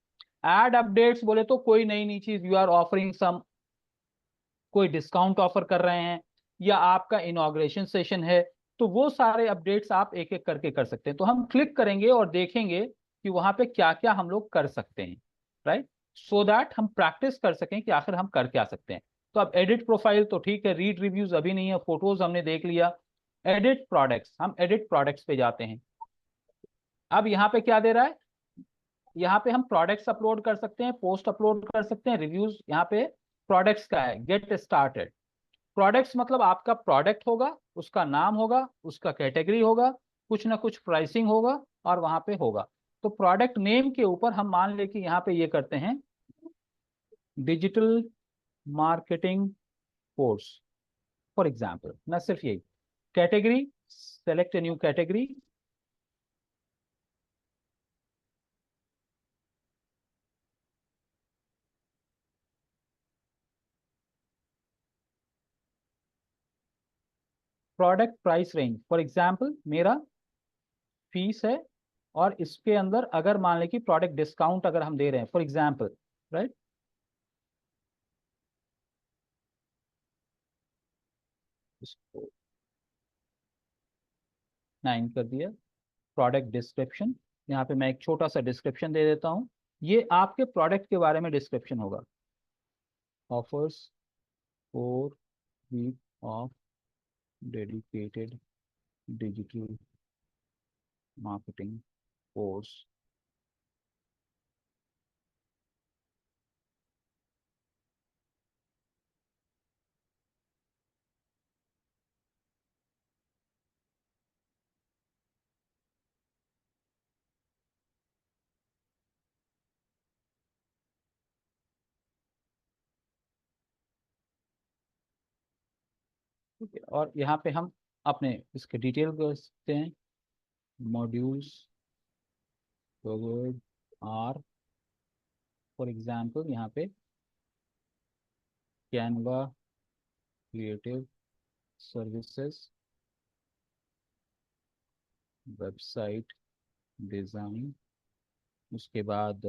एड अपडेट्स बोले तो कोई नई नई चीज, यू आर ऑफरिंग सम, कोई डिस्काउंट ऑफर कर रहे हैं, या आपका इनॉग्रेशन सेशन है, तो वो सारे अपडेट्स आप एक एक करके कर सकते हैं। तो हम क्लिक करेंगे और देखेंगे कि वहां पे क्या क्या हम लोग कर सकते हैं, राइट, सो दैट हम प्रैक्टिस कर सकें कि आखिर हम कर क्या सकते हैं। तो अब एडिट प्रोफाइल तो ठीक है, रीड रिव्यूज अभी नहीं है, फोटोज हमने देख लिया। एडिट प्रोडक्ट्स, हम एडिट प्रोडक्ट्स पे जाते हैं। अब यहाँ पे क्या दे रहा है, यहाँ पे हम प्रोडक्ट्स अपलोड कर सकते हैं, पोस्ट अपलोड कर सकते हैं, रिव्यूज। यहाँ पे प्रोडक्ट्स का है, गेट स्टार्टेड। प्रोडक्ट्स मतलब आपका प्रोडक्ट होगा, उसका नाम होगा, उसका कैटेगरी होगा, कुछ ना कुछ प्राइसिंग होगा और वहां पे होगा। तो प्रोडक्ट नेम के ऊपर हम मान ले कि यहाँ पे ये करते हैं digital marketing course, for example. ना सिर्फ यही, category, select a new category, product price range, for example मेरा फीस है, और इसके अंदर अगर मान लें कि प्रोडक्ट डिस्काउंट अगर हम दे रहे हैं, फॉर एग्जाम्पल, राइट, इसको 9 कर दिया। प्रोडक्ट डिस्क्रिप्शन, यहाँ पे मैं एक छोटा सा डिस्क्रिप्शन दे देता हूँ। ये आपके प्रोडक्ट के बारे में डिस्क्रिप्शन होगा। Offers 4 week of dedicated digital marketing course. ठीक है, और यहाँ पे हम अपने इसके डिटेल कर सकते हैं। Modules covered are, for example यहाँ पे Canva, creative services, website design, उसके बाद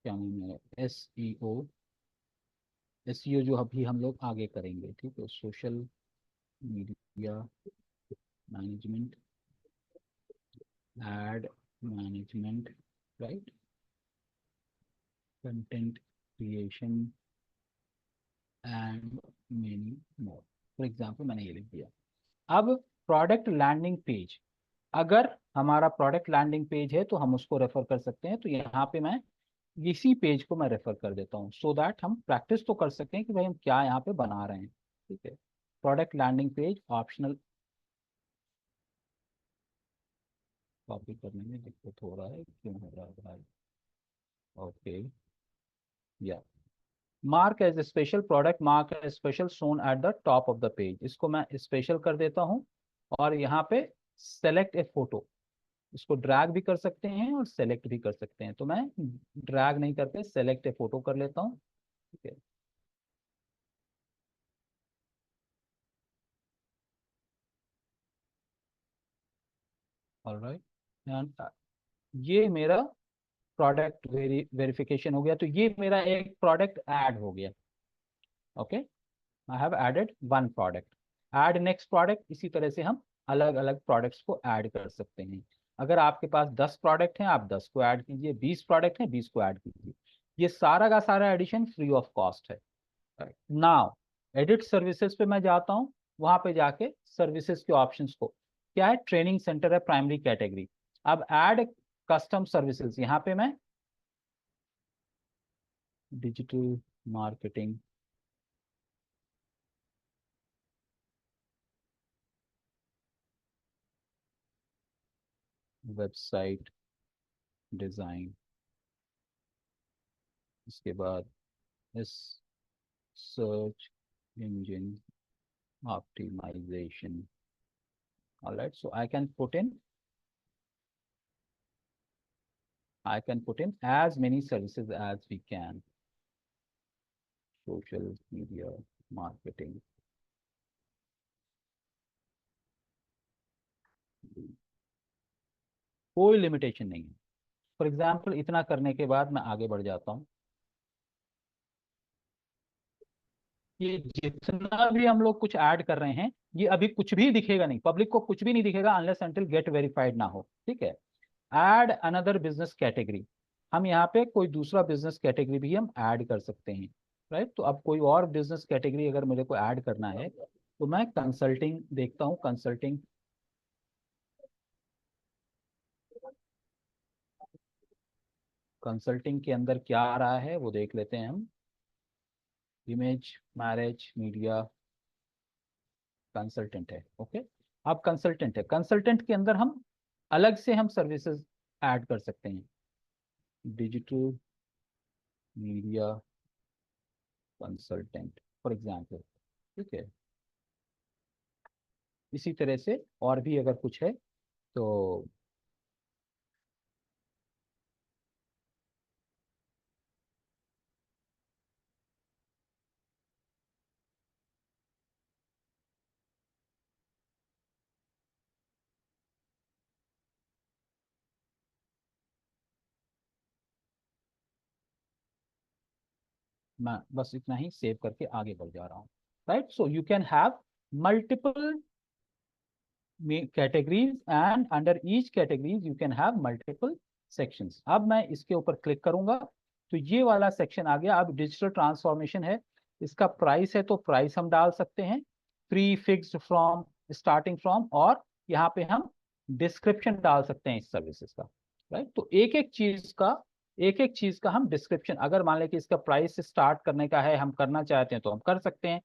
क्या नाम है, SEO जो अभी हम लोग आगे करेंगे। ठीक है, social media management, add management, right, content creation and many more. For example मैंने ये लिख दिया। अब प्रोडक्ट लैंडिंग पेज, अगर हमारा प्रोडक्ट लैंडिंग पेज है तो हम उसको रेफर कर सकते हैं। तो यहाँ पे मैं इसी पेज को मैं रेफर कर देता हूँ, सो दैट हम प्रैक्टिस तो कर सकें कि भाई हम क्या यहाँ पे बना रहे हैं। ठीक है, product landing page optional, copy करने में दिक्कत हो रहा है, क्यों हो रहा है भाई? ओके, या mark as a special product, mark as special shown at the top of the page, इसको मैं स्पेशल कर देता हूँ। और यहाँ पे सेलेक्ट ए फोटो, इसको ड्रैग भी कर सकते हैं और सेलेक्ट भी कर सकते हैं, तो मैं ड्रैग नहीं करके सेलेक्ट ए फोटो कर लेता हूँ। ठीक है, ऑलराइट, एंड ये मेरा प्रोडक्ट वेरिफिकेशन हो गया, तो ये मेरा एक प्रोडक्ट ऐड हो गया। Okay, I have added one product, add next product. इसी तरह से हम अलग अलग प्रोडक्ट्स को ऐड कर सकते हैं। अगर आपके पास 10 प्रोडक्ट हैं, आप 10 को ऐड कीजिए, 20 प्रोडक्ट हैं, 20 को ऐड कीजिए। ये सारा का सारा एडिशन फ्री ऑफ कॉस्ट है। नाउ एडिट सर्विसेज पे मैं जाता हूँ, वहां पे जाके सर्विसेज के ऑप्शंस को, क्या है, ट्रेनिंग सेंटर है, प्राइमरी कैटेगरी। अब ऐड कस्टम सर्विसेज, यहाँ पे मैं डिजिटल मार्केटिंग, वेबसाइट डिजाइन, इसके बाद इस search engine optimization. Alright, so I can put in as many services as we can. Social media marketing, कोई लिमिटेशन नहीं है। फॉर एग्जाम्पल, इतना करने के बाद मैं आगे बढ़ जाता हूँ। ये जितना भी हम लोग कुछ ऐड कर रहे हैं, ये अभी कुछ भी दिखेगा नहीं, पब्लिक को कुछ भी नहीं दिखेगा अनलेस अनटिल गेट वेरीफाइड ना हो। ठीक है, ऐड अनदर बिजनेस कैटेगरी, हम यहाँ पे कोई दूसरा बिजनेस कैटेगरी भी हम ऐड कर सकते हैं। राइट, तो अब कोई और बिजनेस कैटेगरी अगर मेरे को ऐड करना है, तो मैं कंसल्टिंग देखता हूँ। कंसल्टिंग, कंसल्टिंग के अंदर क्या आ रहा है वो देख लेते हैं हम। इमेज मैरिज मीडिया कंसल्टेंट है। ओके, अब कंसल्टेंट है, कंसल्टेंट के अंदर हम अलग से हम सर्विसेज ऐड कर सकते हैं। Digital media consultant for example. ठीक है, इसी तरह से और भी अगर कुछ है तो मैं बस इतना ही सेव करके आगे बढ़ जा रहा हूँ। Right, so you can have multiple categories and under each categories you can have multiple sections। अब मैं इसके ऊपर क्लिक करूंगा तो ये वाला सेक्शन आ गया। अब डिजिटल ट्रांसफॉर्मेशन है, इसका प्राइस है तो प्राइस हम डाल सकते हैं, free, fixed, from, starting from, और यहाँ पे हम डिस्क्रिप्शन डाल सकते हैं इस सर्विसेज का। राइट, तो एक एक चीज का हम डिस्क्रिप्शन, अगर मान लें कि इसका प्राइस स्टार्ट करने का है, हम करना चाहते हैं तो हम कर सकते हैं,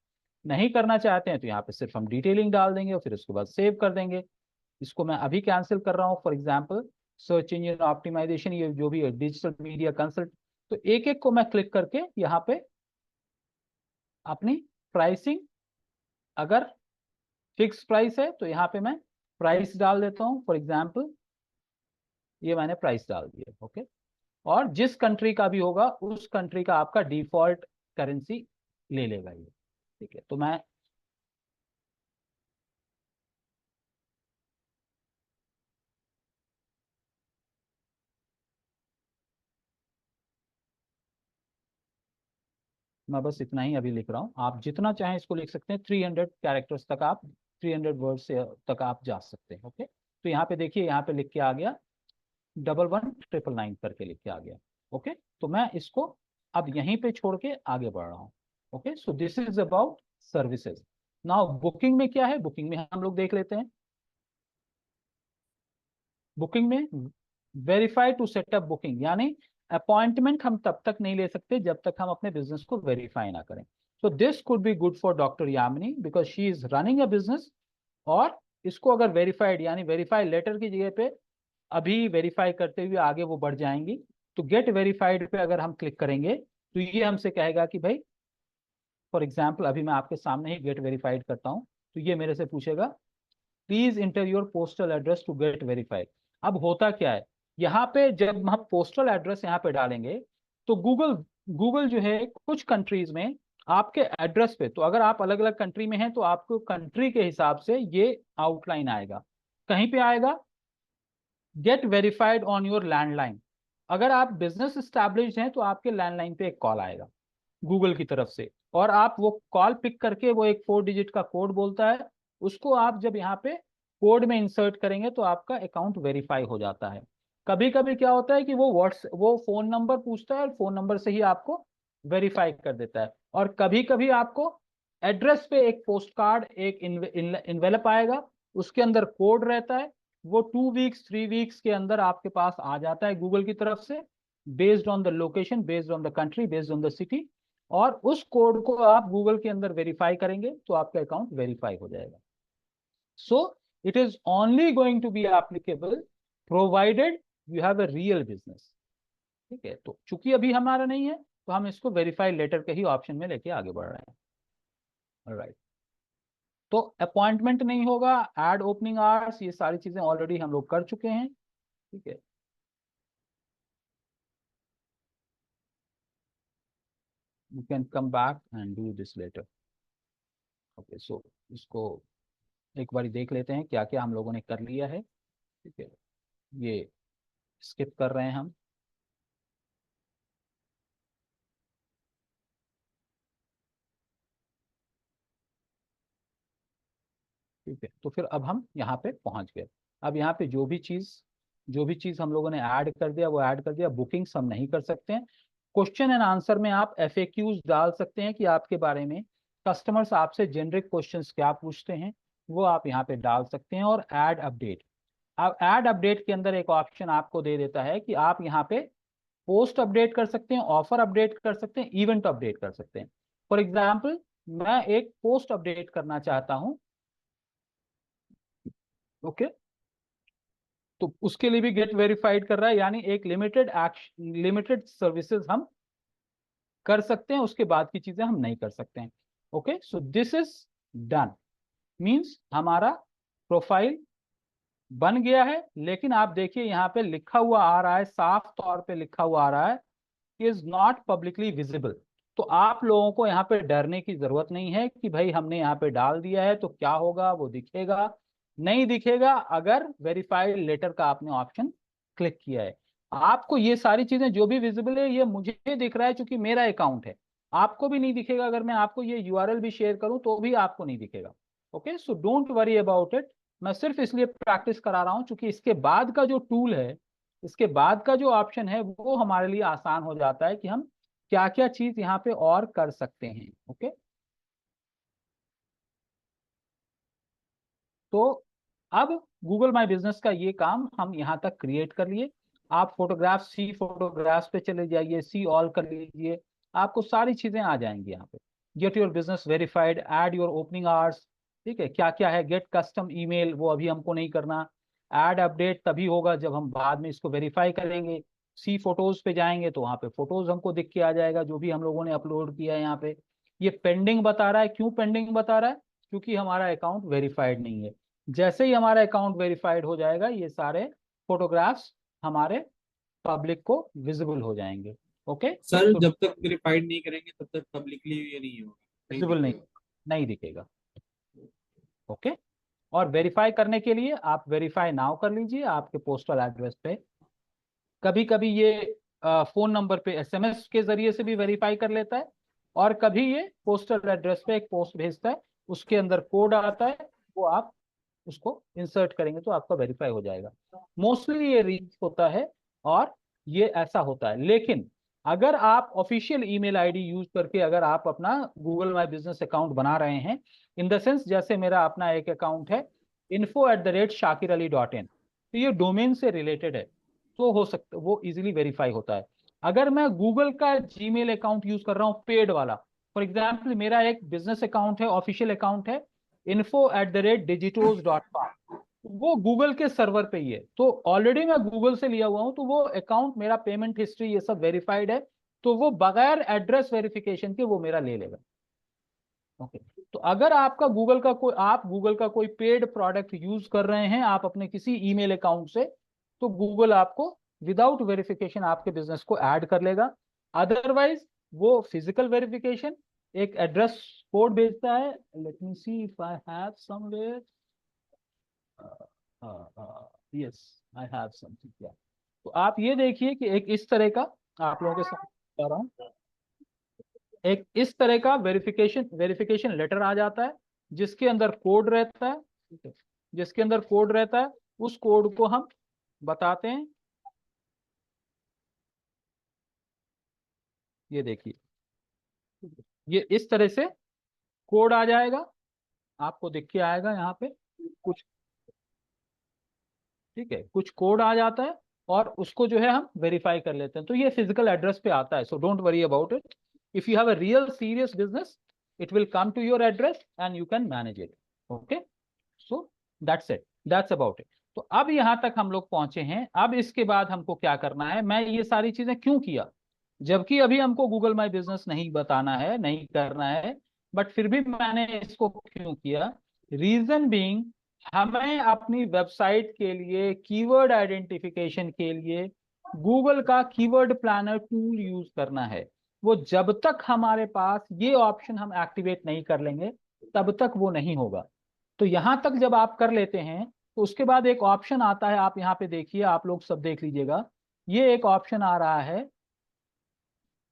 नहीं करना चाहते हैं तो यहाँ पे सिर्फ हम डिटेलिंग डाल देंगे और फिर उसके बाद सेव कर देंगे। इसको मैं अभी कैंसिल कर रहा हूँ। For example, search engine optimization, ये जो भी है, डिजिटल मीडिया कंसल्ट, तो एक एक को मैं क्लिक करके यहाँ पे अपनी प्राइसिंग, अगर फिक्स प्राइस है तो यहाँ पे मैं प्राइस डाल देता हूँ। फॉर एग्जाम्पल, ये मैंने प्राइस डाल दिया। ओके, और जिस कंट्री का भी होगा उस कंट्री का आपका डिफॉल्ट करेंसी ले लेगा ये। ठीक है, तो मैं बस इतना ही अभी लिख रहा हूँ। आप जितना चाहें इसको लिख सकते हैं, 300 कैरेक्टर्स तक आप, 300 वर्ड से तक आप जा सकते हैं। ओके, तो यहाँ पे देखिए, यहाँ पे लिख के आ गया 111999 करके लिख के आ गया। ओके, तो मैं इसको अब यहीं पे छोड़ के आगे बढ़ रहा हूँ। Okay, so this is about services. Now booking में क्या है, बुकिंग में हम लोग देख लेते हैं। बुकिंग में वेरीफाई टू सेटअप बुकिंग, यानी अपॉइंटमेंट हम तब तक नहीं ले सकते जब तक हम अपने बिजनेस को वेरीफाई ना करें। So this could be good for doctor Yamini because she is running a business, और इसको अगर वेरीफाइड यानी वेरीफाई लेटर की जगह पे अभी वेरीफाई करते हुए आगे वो बढ़ जाएंगी। तो गेट वेरीफाइड पे अगर हम क्लिक करेंगे तो ये हमसे कहेगा कि भाई फॉर एग्जाम्पल अभी मैं आपके सामने ही गेट वेरीफाइड करता हूँ, तो ये मेरे से पूछेगा please enter your postal address to get verified. अब होता क्या है, यहाँ पे जब हम पोस्टल एड्रेस यहाँ पे डालेंगे तो गूगल जो है कुछ कंट्रीज में आपके एड्रेस पे, तो अगर आप अलग अलग कंट्री में हैं तो आपको कंट्री के हिसाब से ये आउटलाइन आएगा। कहीं पे आएगा gate verified on your landline. अगर आप बिजनेस स्टैब्लिश्ड हैं तो आपके लैंडलाइन पे एक कॉल आएगा गूगल की तरफ से, और आप वो कॉल पिक करके वो एक 4 डिजिट का कोड बोलता है, उसको आप जब यहाँ पे कोड में इंसर्ट करेंगे तो आपका अकाउंट वेरीफाई हो जाता है। कभी कभी क्या होता है कि वो फोन नंबर पूछता है और फोन नंबर से ही आपको वेरीफाई कर देता है, और कभी कभी आपको एड्रेस पे एक पोस्ट कार्ड, एक इन्वेलप आएगा, उसके अंदर कोड रहता है, वो 2 वीक्स 3 वीक्स के अंदर आपके पास आ जाता है गूगल की तरफ से, based on the location, based on the country, based on the city, और उस कोड को आप गूगल के अंदर वेरीफाई करेंगे तो आपका अकाउंट वेरीफाई हो जाएगा। So it is only going to be applicable provided you have a real business. ठीक है, तो चूंकि अभी हमारा नहीं है तो हम इसको वेरीफाई लेटर के ही ऑप्शन में लेके आगे बढ़ रहे हैं। राइट, तो अपॉइंटमेंट नहीं होगा, एड ओपनिंग आवर्स, ये सारी चीजें ऑलरेडी हम लोग कर चुके हैं। ठीक है, you can come back and do this later. Okay, so इसको एक बार देख लेते हैं क्या क्या हम लोगों ने कर लिया है। ठीक है, ये स्किप कर रहे हैं हम। ठीक है, तो फिर अब हम यहाँ पे पहुंच गए। अब यहाँ पे जो भी चीज हम लोगों ने ऐड कर दिया वो ऐड कर दिया। बुकिंग्स हम नहीं कर सकते हैं। क्वेश्चन एंड आंसर में आप FAQs डाल सकते हैं कि आपके बारे में कस्टमर्स आपसे जेनरिक क्वेश्चंस क्या पूछते हैं, वो आप यहाँ पे डाल सकते हैं। और ऐड अपडेट, अब ऐड अपडेट के अंदर एक ऑप्शन आपको दे देता है कि आप यहाँ पे पोस्ट अपडेट कर सकते हैं, ऑफर अपडेट कर सकते हैं, इवेंट अपडेट कर सकते हैं। फॉर एग्जाम्पल मैं एक पोस्ट अपडेट करना चाहता हूं, ओके, तो उसके लिए भी गेट वेरीफाइड कर रहा है, यानी एक लिमिटेड सर्विसेज हम कर सकते हैं, उसके बाद की चीजें हम नहीं कर सकते हैं। Okay, so this is done, means हमारा प्रोफाइल बन गया है। लेकिन आप देखिए यहाँ पे लिखा हुआ आ रहा है, साफ तौर पे लिखा हुआ आ रहा है इज नॉट पब्लिकली विजिबल। तो आप लोगों को यहाँ पे डरने की जरूरत नहीं है कि भाई हमने यहाँ पे डाल दिया है तो क्या होगा, वो दिखेगा नहीं दिखेगा अगर वेरीफाइड लेटर का आपने ऑप्शन क्लिक किया है। आपको ये सारी चीजें जो भी विजिबल है ये मुझे दिख रहा है क्योंकि मेरा अकाउंट है, आपको भी नहीं दिखेगा। अगर मैं आपको ये URL भी शेयर करूं तो भी आपको नहीं दिखेगा। Okay, so don't worry about it. मैं सिर्फ इसलिए प्रैक्टिस करा रहा हूं क्योंकि इसके बाद का जो टूल है, इसके बाद का जो ऑप्शन है वो हमारे लिए आसान हो जाता है कि हम क्या क्या चीज यहाँ पे और कर सकते हैं। ओके, तो अब गूगल माई बिजनेस का ये काम हम यहाँ तक क्रिएट कर लिए। आप सी फोटोग्राफ्स पे चले जाइए, सी ऑल कर लीजिए, आपको सारी चीजें आ जाएंगी यहाँ पे। Get your business verified, add your opening hours, ठीक है, क्या क्या है, गेट कस्टम ईमेल, वो अभी हमको नहीं करना। ऐड अपडेट तभी होगा जब हम बाद में इसको वेरीफाई करेंगे। सी फोटोज पे जाएंगे तो वहाँ पे फोटोज हमको दिख के आ जाएगा जो भी हम लोगों ने अपलोड किया है यहाँ पे। ये पेंडिंग बता रहा है, क्यों पेंडिंग बता रहा है, क्योंकि हमारा अकाउंट वेरीफाइड नहीं है। जैसे ही हमारा अकाउंट वेरीफाइड हो जाएगा ये सारे फोटोग्राफ्स हमारे पब्लिक को विजिबल हो जाएंगे। ओके सर तो जब तक वेरीफाइड नहीं करेंगे तब तक पब्लिकली ये नहीं होगा, विजिबल नहीं दिखेगा। ओके, और वेरीफाई करने के लिए आप वेरीफाई नाउ कर लीजिए आपके पोस्टल एड्रेस पे। कभी कभी ये फोन नंबर पे SMS के जरिए से भी वेरीफाई कर लेता है, और कभी ये पोस्टल एड्रेस पे एक पोस्ट भेजता है, उसके अंदर कोड आता है, वो आप उसको इंसर्ट करेंगे तो आपका वेरीफाई हो जाएगा। मोस्टली ये रीच होता है और ये ऐसा होता है। लेकिन अगर आप ऑफिशियल ईमेल आईडी यूज करके अगर आप अपना गूगल माई बिजनेस अकाउंट बना रहे हैं, इन द सेंस जैसे मेरा अपना एक अकाउंट है info@shakirali.in, तो ये डोमेन से रिलेटेड है, तो हो सकता वो इजीली वेरीफाई होता है। अगर मैं गूगल का जीमेल अकाउंट यूज कर रहा हूँ पेड वाला, फॉर एग्जाम्पल मेरा एक बिजनेस अकाउंट है, ऑफिशियल अकाउंट है info@digitos.com, वो गूगल के सर्वर पे ही है, तो ऑलरेडी मैं गूगल से लिया हुआ हूं, तो वो अकाउंट मेरा पेमेंट हिस्ट्री ये सब वेरीफाइड है, तो वो बगैर एड्रेस वेरिफिकेशन के वो मेरा ले लेगा। ओके, तो अगर आपका गूगल का कोई पेड प्रोडक्ट यूज कर रहे हैं आप अपने किसी ईमेल अकाउंट से, तो गूगल आपको विदाउट वेरिफिकेशन आपके बिजनेस को ऐड कर लेगा। अदरवाइज वो फिजिकल वेरिफिकेशन, एक एड्रेस कोड भेजता है, let me see if I have somewhere, yes I have something. तो आप ये देखिए कि एक इस तरह का आप लोगों के साथ बता रहा हूँ, एक इस तरह का वेरिफिकेशन लेटर आ जाता है जिसके अंदर कोड रहता है, ठीक है, जिसके अंदर कोड रहता है, उस कोड को हम बताते हैं। ये देखिए, ये इस तरह से कोड आ जाएगा, आपको दिख के आएगा यहाँ पे कुछ, ठीक है, कुछ कोड आ जाता है और उसको जो है हम वेरीफाई कर लेते हैं, तो ये फिजिकल एड्रेस पे आता है। So don't worry about it, if you have a real serious business it will come to your address and you can manage it. Okay, so that's it, that's about it. तो अब यहाँ तक हम लोग पहुंचे हैं, अब इसके बाद हमको क्या करना है, मैं ये सारी चीजें क्यों किया, जबकि अभी हमको गूगल माई बिजनेस नहीं बताना है, नहीं करना है, बट फिर भी मैंने इसको क्यों किया, रीजन बीइंग हमें अपनी वेबसाइट के लिए कीवर्ड आइडेंटिफिकेशन के लिए गूगल का कीवर्ड प्लानर टूल यूज करना है। वो जब तक हमारे पास ये ऑप्शन हम एक्टिवेट नहीं कर लेंगे तब तक वो नहीं होगा। तो यहां तक जब आप कर लेते हैं तो उसके बाद एक ऑप्शन आता है, आप यहाँ पे देखिए, आप लोग सब देख लीजिएगा, ये एक ऑप्शन आ रहा है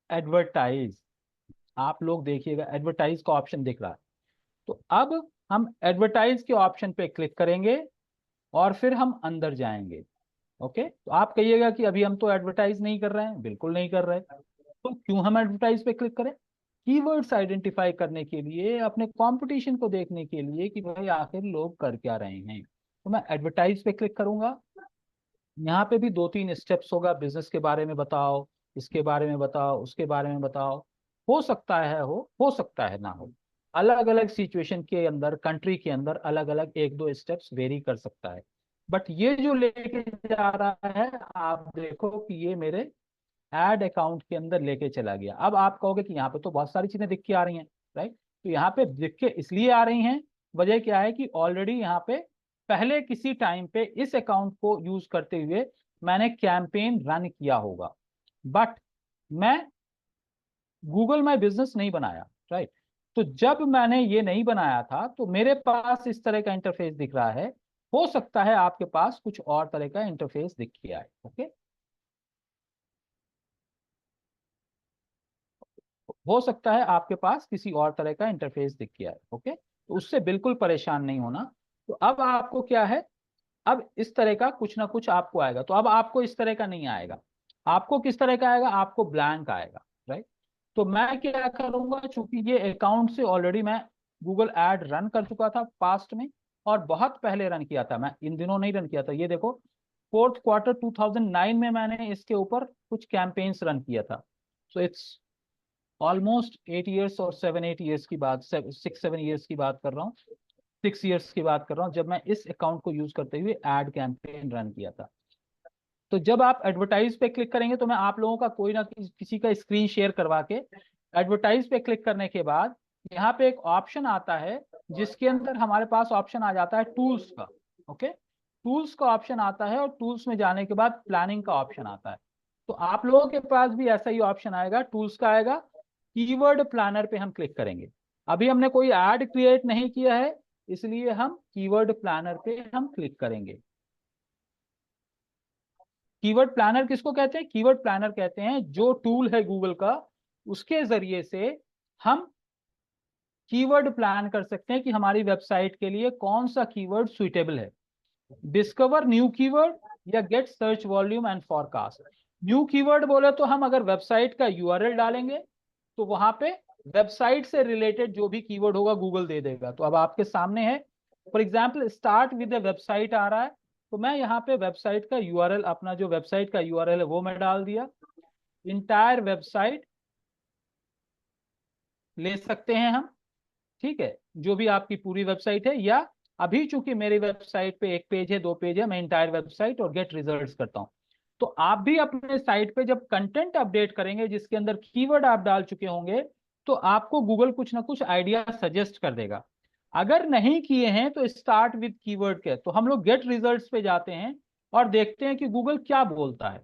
एडवर्टाइज, आप लोग देखिएगा एडवर्टाइज का ऑप्शन दिख रहा है। तो अब हम एडवर्टाइज के ऑप्शन पे क्लिक करेंगे और फिर हम अंदर जाएंगे। ओके, तो आप कहिएगा कि अभी हम तो एडवर्टाइज नहीं कर रहे हैं, बिल्कुल नहीं कर रहे, तो क्यों हम एडवर्टाइज पे क्लिक करें, कीवर्ड्स आइडेंटिफाई करने के लिए, अपने कंपटीशन को देखने के लिए कि भाई आखिर लोग कर क्या रहे हैं। तो मैं एडवर्टाइज पे क्लिक करूंगा, यहाँ पे भी 2-3 स्टेप्स होगा, बिजनेस के बारे में बताओ, इसके बारे में बताओ, उसके बारे में बताओ, हो सकता है हो सकता है ना हो, अलग अलग सिचुएशन के अंदर, कंट्री के अंदर अलग अलग 1-2 स्टेप्स वेरी कर सकता है। बट ये जो लेके जा रहा है, आप देखो कि ये मेरे ऐड अकाउंट के अंदर लेके चला गया। अब आप कहोगे कि यहाँ पे तो बहुत सारी चीजें दिख के आ रही हैं, राइट, तो यहाँ पे दिख के इसलिए आ रही हैं, वजह क्या है कि ऑलरेडी यहाँ पे पहले किसी टाइम पे इस अकाउंट को यूज करते हुए मैंने कैंपेन रन किया होगा, बट मैं गूगल माई बिजनेस नहीं बनाया, राइट। तो जब मैंने ये नहीं बनाया था तो मेरे पास इस तरह का इंटरफेस दिख रहा है, हो सकता है आपके पास कुछ और तरह का इंटरफेस दिख के आए। ओके, हो सकता है आपके पास किसी और तरह का इंटरफेस दिख के आए। ओके, तो उससे बिल्कुल परेशान नहीं होना। तो अब आपको क्या है, अब इस तरह का कुछ ना कुछ आपको आएगा। तो अब आपको इस तरह का नहीं आएगा, आपको किस तरह का आएगा, आपको ब्लैंक आएगा, राइट। तो मैं क्या करूंगा, चूंकि ये अकाउंट से ऑलरेडी मैं गूगल ऐड रन कर चुका था पास्ट में, और बहुत पहले रन किया था, मैं इन दिनों नहीं रन किया था। ये देखो 4th क्वार्टर 2009 में मैंने इसके ऊपर कुछ कैंपेन्स रन किया था। सो इट्स ऑलमोस्ट 8 ईयर्स और 7-8 ईयर्स की बात, 6-7 ईयर्स की बात कर रहा हूँ, 6 ईयर्स की बात कर रहा हूँ, जब मैं इस अकाउंट को यूज करते हुए एड कैंपेन रन किया था। तो जब आप एडवर्टाइज पे क्लिक करेंगे, तो मैं आप लोगों का कोई ना किसी का स्क्रीन शेयर करवा के, एडवर्टाइज पे क्लिक करने के बाद यहाँ पे एक ऑप्शन आता है जिसके अंदर हमारे पास ऑप्शन आ जाता है टूल्स का। ओके, टूल्स का ऑप्शन आता है और टूल्स में जाने के बाद प्लानिंग का ऑप्शन आता है। तो आप लोगों के पास भी ऐसा ही ऑप्शन आएगा, टूल्स का आएगा, कीवर्ड प्लानर पे हम क्लिक करेंगे। अभी हमने कोई ऐड क्रिएट नहीं किया है, इसलिए हम कीवर्ड प्लानर पे हम क्लिक करेंगे। कीवर्ड प्लानर किसको कहते हैं, कीवर्ड प्लानर कहते हैं जो टूल है गूगल का, उसके जरिए से हम कीवर्ड प्लान कर सकते हैं कि हमारी वेबसाइट के लिए कौन सा कीवर्ड सुइटेबल है। Discover new keyword or get search volume and forecast. New keyword बोले तो हम अगर वेबसाइट का यूआरएल डालेंगे तो वहां पे वेबसाइट से रिलेटेड जो भी कीवर्ड होगा गूगल दे देगा। तो अब आपके सामने है, for example start with the website आ रहा है, तो मैं यहाँ पे वेबसाइट का यूआरएल, अपना जो वेबसाइट का यूआरएल है वो मैं डाल दिया। इंटायर वेबसाइट ले सकते हैं हम, ठीक है, जो भी आपकी पूरी वेबसाइट है, या अभी चूंकि मेरी वेबसाइट पे 1 पेज है 2 पेज है, मैं इंटायर वेबसाइट और गेट रिजल्ट्स करता हूं। तो आप भी अपने साइट पे जब कंटेंट अपडेट करेंगे जिसके अंदर कीवर्ड आप डाल चुके होंगे, तो आपको गूगल कुछ ना कुछ आइडिया सजेस्ट कर देगा। अगर नहीं किए हैं तो स्टार्ट विद कीवर्ड के, तो हम लोग गेट रिजल्ट्स पे जाते हैं और देखते हैं कि गूगल क्या बोलता है।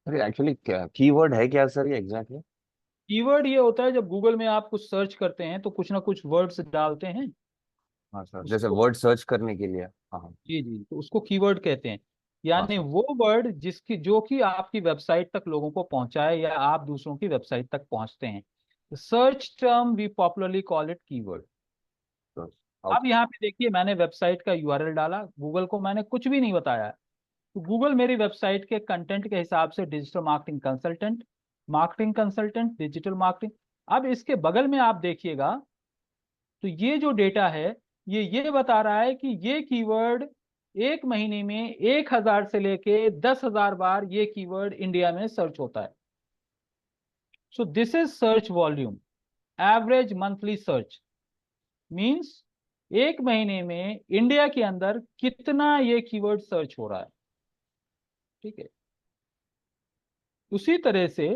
सर एक्चुअली कीवर्ड है क्या सर ये एग्जैक्टली? कीवर्ड ये होता है जब गूगल में आप कुछ सर्च करते हैं तो कुछ ना कुछ वर्ड्स डालते हैं, हाँ सर, जैसे उसको, वर्ड सर्च करने के लिए। हाँ हाँ। जी जी, तो उसको कीवर्ड कहते हैं। हाँ यानी सर। वो वर्ड जिसकी जो कि आपकी वेबसाइट तक लोगों को पहुंचाए या आप दूसरों की वेबसाइट तक पहुंचते हैं। Search term we popularly call it keyword. तो अब यहाँ पे देखिए, मैंने वेबसाइट का यूआरएल डाला, गूगल को मैंने कुछ भी नहीं बताया, तो गूगल मेरी वेबसाइट के कंटेंट के हिसाब से digital marketing consultant, digital marketing. अब इसके बगल में आप देखिएगा तो ये जो डेटा है ये बता रहा है कि ये कीवर्ड एक महीने में 1000 से लेके 10,000 बार ये कीवर्ड इंडिया में सर्च होता है। So this is search volume, average monthly search means एक महीने में इंडिया के अंदर कितना ये कीवर्ड सर्च हो रहा है, ठीक है। उसी तरह से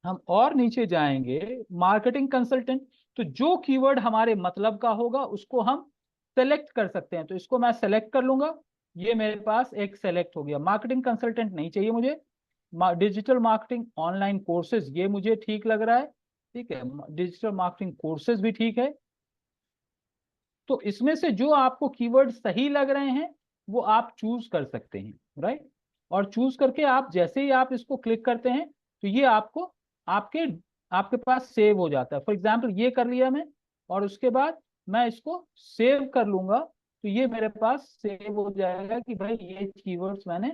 हम और नीचे जाएंगे, मार्केटिंग कंसल्टेंट, तो जो कीवर्ड हमारे मतलब का होगा उसको हम सेलेक्ट कर सकते हैं। तो इसको मैं सेलेक्ट कर लूंगा, ये मेरे पास एक सेलेक्ट हो गया। मार्केटिंग कंसल्टेंट नहीं चाहिए मुझे, डिजिटल मार्केटिंग ऑनलाइन कोर्सेज ये मुझे ठीक लग रहा है, ठीक है, डिजिटल मार्केटिंग कोर्सेज भी ठीक है। तो इसमें से जो आपको कीवर्ड सही लग रहे हैं वो आप चूज कर सकते हैं, राइट। और चूज करके आप जैसे ही आप इसको क्लिक करते हैं तो ये आपको आपके आपके पास सेव हो जाता है। फॉर एग्जाम्पल ये कर लिया मैं, और उसके बाद मैं इसको सेव कर लूंगा, तो ये मेरे पास सेव हो जाएगा कि भाई ये कीवर्ड्स मैंने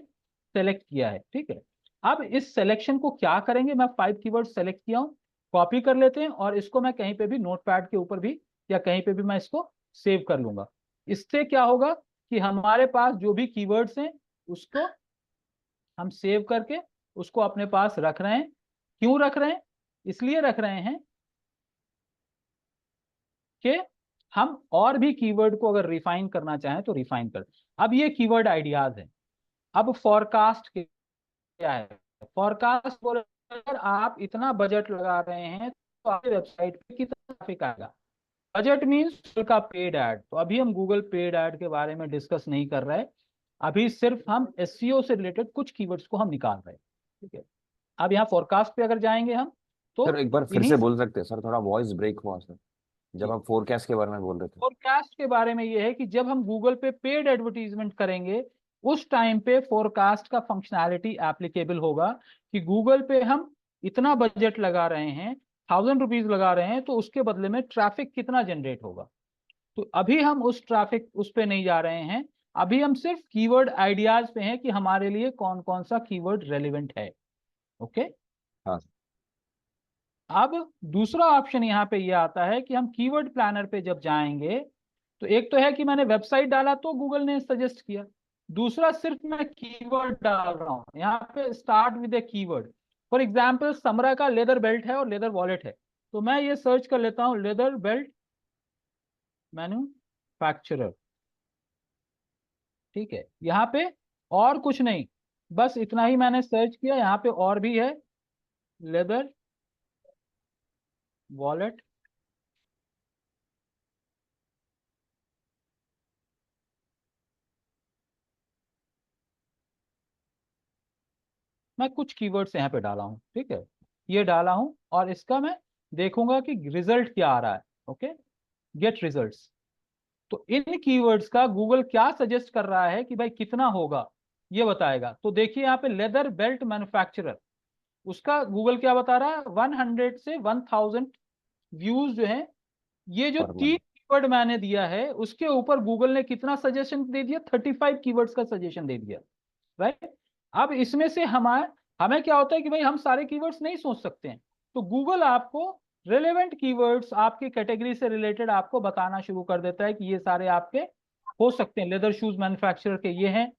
सेलेक्ट किया है, ठीक है। अब इस सिलेक्शन को क्या करेंगे, मैं 5 कीवर्ड सेलेक्ट किया हूँ, कॉपी कर लेते हैं और इसको मैं कहीं पे भी नोटपैड के ऊपर भी या कहीं पे भी मैं इसको सेव कर लूंगा। इससे क्या होगा कि हमारे पास जो भी कीवर्ड्स हैं उसको हम सेव करके उसको अपने पास रख रहे हैं। क्यों रख रहे हैं? इसलिए रख रहे हैं कि हम और भी कीवर्ड को अगर रिफाइन करना चाहें तो रिफाइन कर। अब ये कीवर्ड आइडियाज है। अब फॉरकास्ट क्या है? फॉरकास्ट बोले अगर आप इतना बजट लगा रहे हैं तो आपकी वेबसाइट पे कितना ट्रैफिक आएगा। बजट मीन्स का पेड ऐड। तो अभी हम गूगल पेड ऐड के बारे में डिस्कस नहीं कर रहे हैं, अभी सिर्फ हम एसईओ से रिलेटेड कुछ कीवर्ड्स को हम निकाल रहे हैं, ठीक है। अब यहाँ फोरकास्ट पे अगर जाएंगे हम तो सर एक बार फिर इन्हीं से बोल सकते हैं सर, थोड़ा वॉइस ब्रेक हुआ सर जब हम फोरकास्ट के बारे में बोल रहे थे। फोरकास्ट के बारे में ये है कि जब हम गूगल पे पेड एडवर्टीजमेंट करेंगे उस टाइम पे फोरकास्ट का फंक्शनैलिटी एप्लीकेबल होगा कि गूगल पे हम इतना बजट लगा रहे हैं, 1000 रुपीज लगा रहे हैं, तो उसके बदले में ट्रैफिक कितना जनरेट होगा। तो अभी हम उस पे नहीं जा रहे हैं, अभी हम सिर्फ कीवर्ड आइडियाज पे हैं कि हमारे लिए कौन कौन सा कीवर्ड रेलिवेंट है, ओके। हाँ अब दूसरा ऑप्शन यहाँ पे ये आता है कि हम कीवर्ड प्लानर पे जब जाएंगे तो एक तो है कि मैंने वेबसाइट डाला तो गूगल ने सजेस्ट किया, दूसरा सिर्फ मैं कीवर्ड डाल रहा हूँ। यहाँ पे start with a keyword, for example Samra का लेदर बेल्ट है और लेदर वॉलेट है, तो मैं ये सर्च कर लेता हूँ लेदर बेल्ट मैन्युफैक्चरर, ठीक है। यहाँ पे और कुछ नहीं, बस इतना ही मैंने सर्च किया। यहाँ पे और भी है लेदर वॉलेट, मैं कुछ कीवर्ड्स यहाँ पे डाला हूँ, ठीक है, ये डाला हूँ और इसका मैं देखूंगा कि रिजल्ट क्या आ रहा है, ओके, गेट रिजल्ट्स। तो इन कीवर्ड्स का गूगल क्या सजेस्ट कर रहा है कि भाई कितना होगा ये बताएगा। तो देखिए यहाँ पे लेदर बेल्ट मैन्युफैक्चरर, उसका गूगल क्या बता रहा है, 100 से 1000 व्यूज जो है। ये जो पर 3 कीवर्ड मैंने दिया है उसके ऊपर गूगल ने कितना सजेशन दे दिया, 35 कीवर्ड्स का सजेशन दे दिया, राइट। अब इसमें से हमें क्या होता है कि भाई हम सारे कीवर्ड्स नहीं सोच सकते हैं, तो गूगल आपको रिलेवेंट कीवर्ड्स आपकी कैटेगरी से रिलेटेड आपको बताना शुरू कर देता है कि ये सारे आपके हो सकते हैं। लेदर शूज मैन्युफैक्चरर के ये हैं।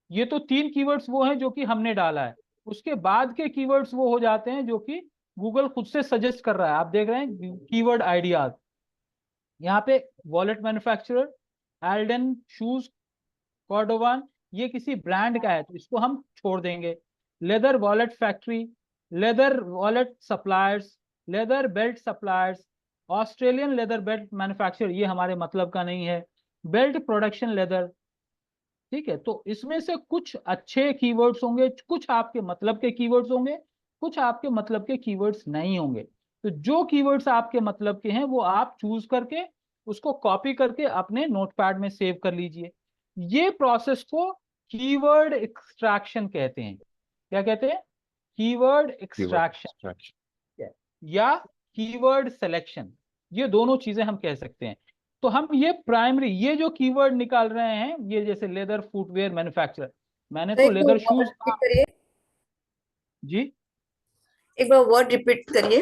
ये तो 3 कीवर्ड्स वो हैं जो कि हमने डाला है। उसके बाद के कीवर्ड्स वो हो जाते हैं जो कि गूगल खुद से सजेस्ट कर रहा है। आप देख रहे हैं कीवर्ड आइडियाज, यहाँ पे वॉलेट मैन्युफैक्चरर, एल्डन शूज, कॉर्डोवान, ये किसी ब्रांड का है तो इसको हम छोड़ देंगे। Leather wallet factory, leather wallet suppliers, leather belt suppliers, Australian leather belt manufacturer, ये हमारे मतलब का नहीं है। बेल्ट प्रोडक्शन लेदर, ठीक है। तो इसमें से कुछ अच्छे कीवर्ड्स होंगे, कुछ आपके मतलब के कीवर्ड्स होंगे, कुछ आपके मतलब के कीवर्ड्स नहीं होंगे। तो जो कीवर्ड्स आपके मतलब के हैं वो आप चूज करके उसको कॉपी करके अपने नोटपैड में सेव कर लीजिए। ये प्रोसेस को कीवर्ड एक्सट्रैक्शन कहते हैं। क्या कहते हैं? कीवर्ड एक्सट्रैक्शन या कीवर्ड सिलेक्शन, ये दोनों चीजें हम कह सकते हैं। तो हम ये प्राइमरी, ये जो कीवर्ड निकाल रहे हैं, ये जैसे लेदर फुटवेयर मैन्युफैक्चरर, मैंने तो लेदर शूज करिए, जी एक बार वर्ड रिपीट करिए।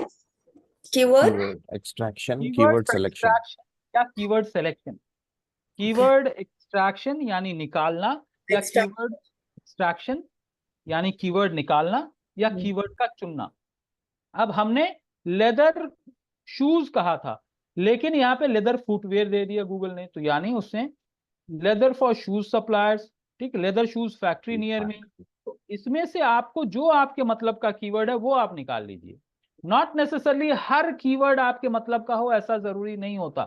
Keyword extraction, keyword keyword selection. Extraction या कीवर्ड सिलेक्शन। कीवर्ड एक्सट्रैक्शन यानी निकालना, या कीवर्ड एक्सट्रैक्शन यानी कीवर्ड निकालना या कीवर्ड का चुनना। अब हमने लेदर शूज कहा था, लेकिन यहाँ पे लेदर फुटवेयर दे दिया गूगल ने, तो यानी उसने लेदर फॉर शूज सप्लायर्स, ठीक, leather shoes factory near me. तो इसमें से आपको जो आपके मतलब का कीवर्ड है वो आप निकाल लीजिए। नॉट नेसेसरली हर कीवर्ड आपके मतलब का हो, ऐसा जरूरी नहीं होता।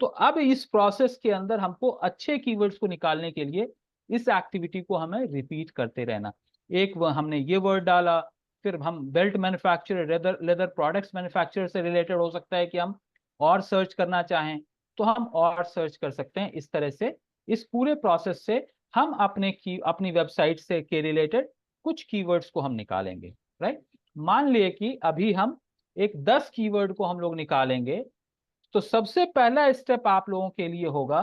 तो अब इस प्रोसेस के अंदर हमको अच्छे कीवर्ड्स को निकालने के लिए इस एक्टिविटी को हमें रिपीट करते रहना। एक हमने ये वर्ड डाला, फिर हम belt manufacturer, leather leather products manufacturer से रिलेटेड हो सकता है कि हम और सर्च करना चाहें तो हम और सर्च कर सकते हैं। इस तरह से इस पूरे प्रोसेस से हम अपनी वेबसाइट से के रिलेटेड कुछ कीवर्ड्स को हम निकालेंगे, राइट। मान लिए कि अभी हम एक 10 कीवर्ड को हम लोग निकालेंगे, तो सबसे पहला स्टेप आप लोगों के लिए होगा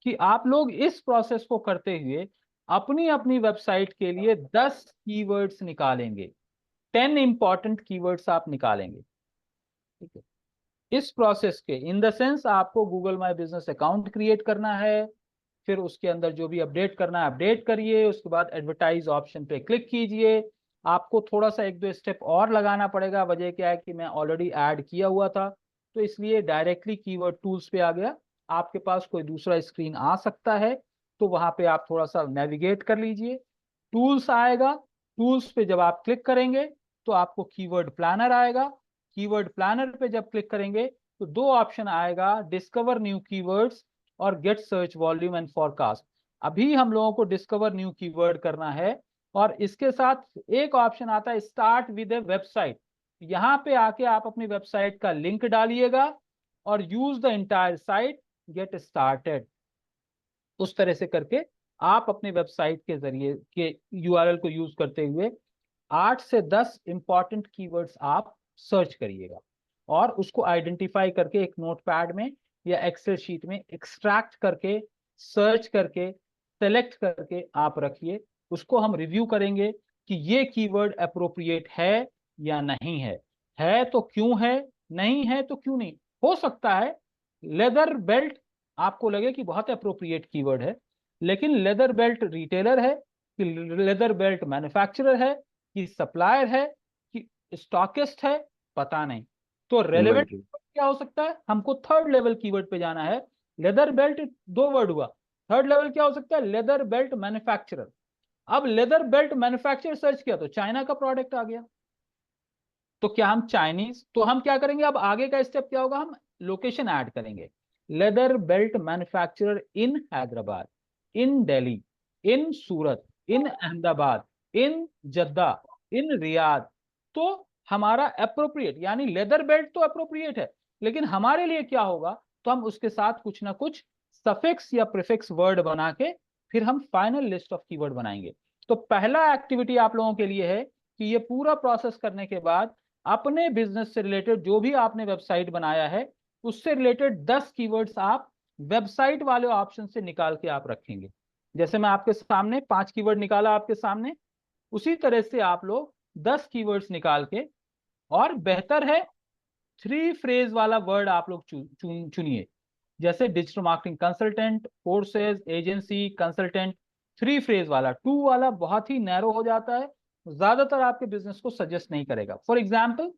कि आप लोग इस प्रोसेस को करते हुए अपनी अपनी वेबसाइट के लिए 10 कीवर्ड्स निकालेंगे। 10 इंपॉर्टेंट कीवर्ड्स आप निकालेंगे, ठीक है। इस प्रोसेस के इन द सेंस आपको Google my business account create करना है, फिर उसके अंदर जो भी अपडेट करना है अपडेट करिए, उसके बाद एडवर्टाइज ऑप्शन पे क्लिक कीजिए। आपको थोड़ा सा 1-2 स्टेप और लगाना पड़ेगा। वजह क्या है कि मैं ऑलरेडी ऐड किया हुआ था, तो इसलिए डायरेक्टली कीवर्ड टूल्स पे आ गया। आपके पास कोई दूसरा स्क्रीन आ सकता है तो वहां पे आप थोड़ा सा नेविगेट कर लीजिए, टूल्स आएगा। टूल्स पे जब आप क्लिक करेंगे तो आपको कीवर्ड प्लानर आएगा। कीवर्ड प्लानर पे जब क्लिक करेंगे तो 2 ऑप्शन आएगा, डिस्कवर न्यू कीवर्ड्स और get search volume and forecast. अभी हम लोगों को डिस्कवर न्यू कीवर्ड करना है और इसके साथ एक ऑप्शन आता है स्टार्ट विद ए वेबसाइट। यहाँ पे आके आप अपनी वेबसाइट का लिंक डालिएगा और use the entire site, get started. उस तरह से करके आप अपने वेबसाइट के जरिए के यूआरएल को यूज करते हुए 8 से 10 इंपॉर्टेंट कीवर्ड्स आप सर्च करिएगा और उसको आइडेंटिफाई करके एक नोटपैड में या एक्सेल शीट में एक्सट्रैक्ट करके, सर्च करके, सेलेक्ट करके आप रखिए। उसको हम रिव्यू करेंगे कि ये कीवर्ड अप्रोप्रिएट है या नहीं है तो क्यों है, नहीं है तो क्यों नहीं। हो सकता है लेदर बेल्ट आपको लगे कि बहुत अप्रोप्रिएट कीवर्ड है, लेकिन लेदर बेल्ट रिटेलर है कि लेदर बेल्ट मैन्युफैक्चरर है कि सप्लायर है कि स्टॉकिस्ट है, पता नहीं। तो रेलेवेंट क्या हो सकता है, हमको थर्ड लेवल कीवर्ड पे जाना है। लेदर बेल्ट 2 वर्ड हुआ, थर्ड लेवल क्या हो सकता है, लेदर बेल्ट मैन्युफैक्चरर। अब लेदर बेल्ट मैन्युफैक्चरर सर्च किया तो चाइना का प्रोडक्ट आ गया, तो क्या हम चाइनीज, तो हम क्या करेंगे, अब आगे का स्टेप क्या होगा, हम लोकेशन ऐड करेंगे। लेदर बेल्ट मैन्युफैक्चरर इन हैदराबाद, इन दिल्ली, इन सूरत, इन अहमदाबाद, इन जद्दा, इन रियाद। तो हमारा अप्रोप्रिएट यानी लेदर बेल्ट तो अप्रोप्रिएट है, लेकिन हमारे लिए क्या होगा, तो हम उसके साथ कुछ ना कुछ सफिक्स या प्रीफिक्स वर्ड बना के फिर हम फाइनल लिस्ट ऑफ कीवर्ड बनाएंगे। तो पहला एक्टिविटी आप लोगों के लिए है कि ये पूरा प्रोसेस करने के बाद अपने बिजनेस से रिलेटेड जो भी आपने वेबसाइट बनाया है उससे रिलेटेड 10 कीवर्ड्स आप वेबसाइट वाले ऑप्शन से निकाल के आप रखेंगे। जैसे मैं आपके सामने 5 कीवर्ड निकाला आपके सामने, उसी तरह से आप लोग 10 कीवर्ड्स निकाल के, और बेहतर है 3 फ्रेज वाला वर्ड आप लोग चुनिए, जैसे digital marketing consultant, courses, agency, consultant. 3 phrase वाला, 2 वाला बहुत ही नैरो हो जाता है, ज्यादातर आपके बिजनेस को सजेस्ट नहीं करेगा। For example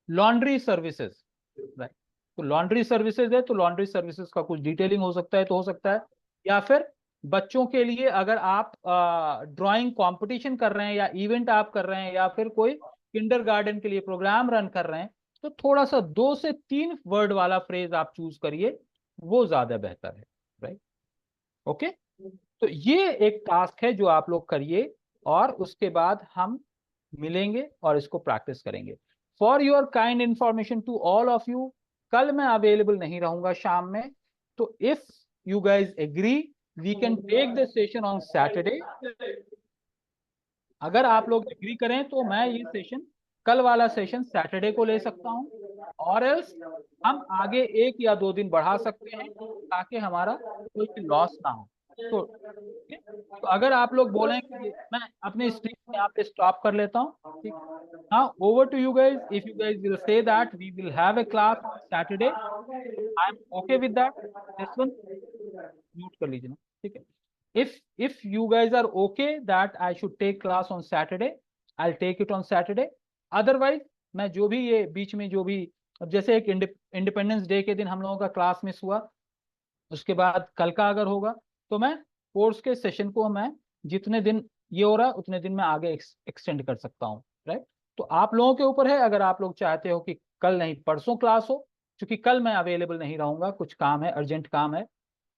laundry services, right, तो लॉन्ड्री सर्विसेज है तो लॉन्ड्री सर्विसेज का कुछ डिटेलिंग हो सकता है तो हो सकता है, या फिर बच्चों के लिए अगर आप ड्राइंग कंपटीशन कर रहे हैं या इवेंट आप कर रहे हैं या फिर कोई किंडरगार्टन के लिए प्रोग्राम रन कर रहे हैं, तो थोड़ा सा 2 से 3 वर्ड वाला फ्रेज आप चूज करिए, वो ज्यादा बेहतर है, राइट। ओके, तो ये एक टास्क है जो आप लोग करिए और उसके बाद हम मिलेंगे और इसको प्रैक्टिस करेंगे। For your kind information to all of you, कल मैं अवेलेबल नहीं रहूंगा शाम में, तो if you guys agree we can take the session on Saturday. अगर आप लोग एग्री करें तो मैं ये सेशन, कल वाला सेशन सैटरडे को ले सकता हूं, और एल्स हम आगे 1 या 2 दिन बढ़ा सकते हैं ताकि हमारा कोई लॉस ना हो। तो अगर आप लोग बोलें कि मैं अपने स्क्रीन यहाँ पे स्टॉप कर लेता हूँ, ठीक। Now over to you guys, if you guys will say that we will have a class on Saturday, I am okay with that. This one mute कर लीजिए ना, ठीक है। if you guys are okay that I should take class on Saturday, I'll take it on Saturday. Otherwise मैं जो भी ये बीच में जो भी, अब जैसे एक इंडिपेंडेंस डे के दिन हम लोगों का क्लास मिस हुआ, उसके बाद कल का अगर होगा तो मैं कोर्स के सेशन को मैं जितने दिन ये हो रहा है उतने दिन मैं आगे एक्सटेंड कर सकता हूँ, राइट। तो आप लोगों के ऊपर है, अगर आप लोग चाहते हो कि कल नहीं परसों क्लास हो, क्योंकि कल मैं अवेलेबल नहीं रहूंगा, कुछ काम है, अर्जेंट काम है,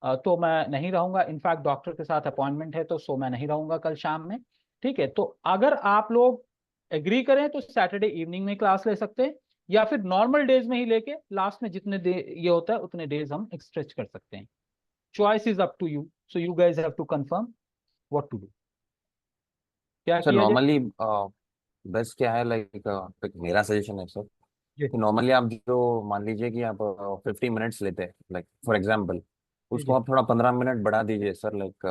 तो मैं नहीं रहूंगा। इनफैक्ट डॉक्टर के साथ अपॉइंटमेंट है, तो सो मैं नहीं रहूंगा कल शाम में, ठीक है। तो अगर आप लोग एग्री करें तो सैटरडे इवनिंग में क्लास ले सकते हैं, या फिर नॉर्मल डेज में ही लेके लास्ट में जितने ये होता है उतने डेज हम स्ट्रेच कर सकते हैं। Choice is up to you, so you guys have to confirm what to do, क्या सर किया जाए। नॉर्मली बेस्ट क्या है, लाइक मेरा सजेशन है सर जी कि नॉर्मली आप जो मान लीजिए कि आप 50 मिनट्स लेते हैं, लाइक फॉर एग्जांपल, जी उसको जी। आप थोड़ा 15 मिनट बढ़ा दीजिए सर, लाइक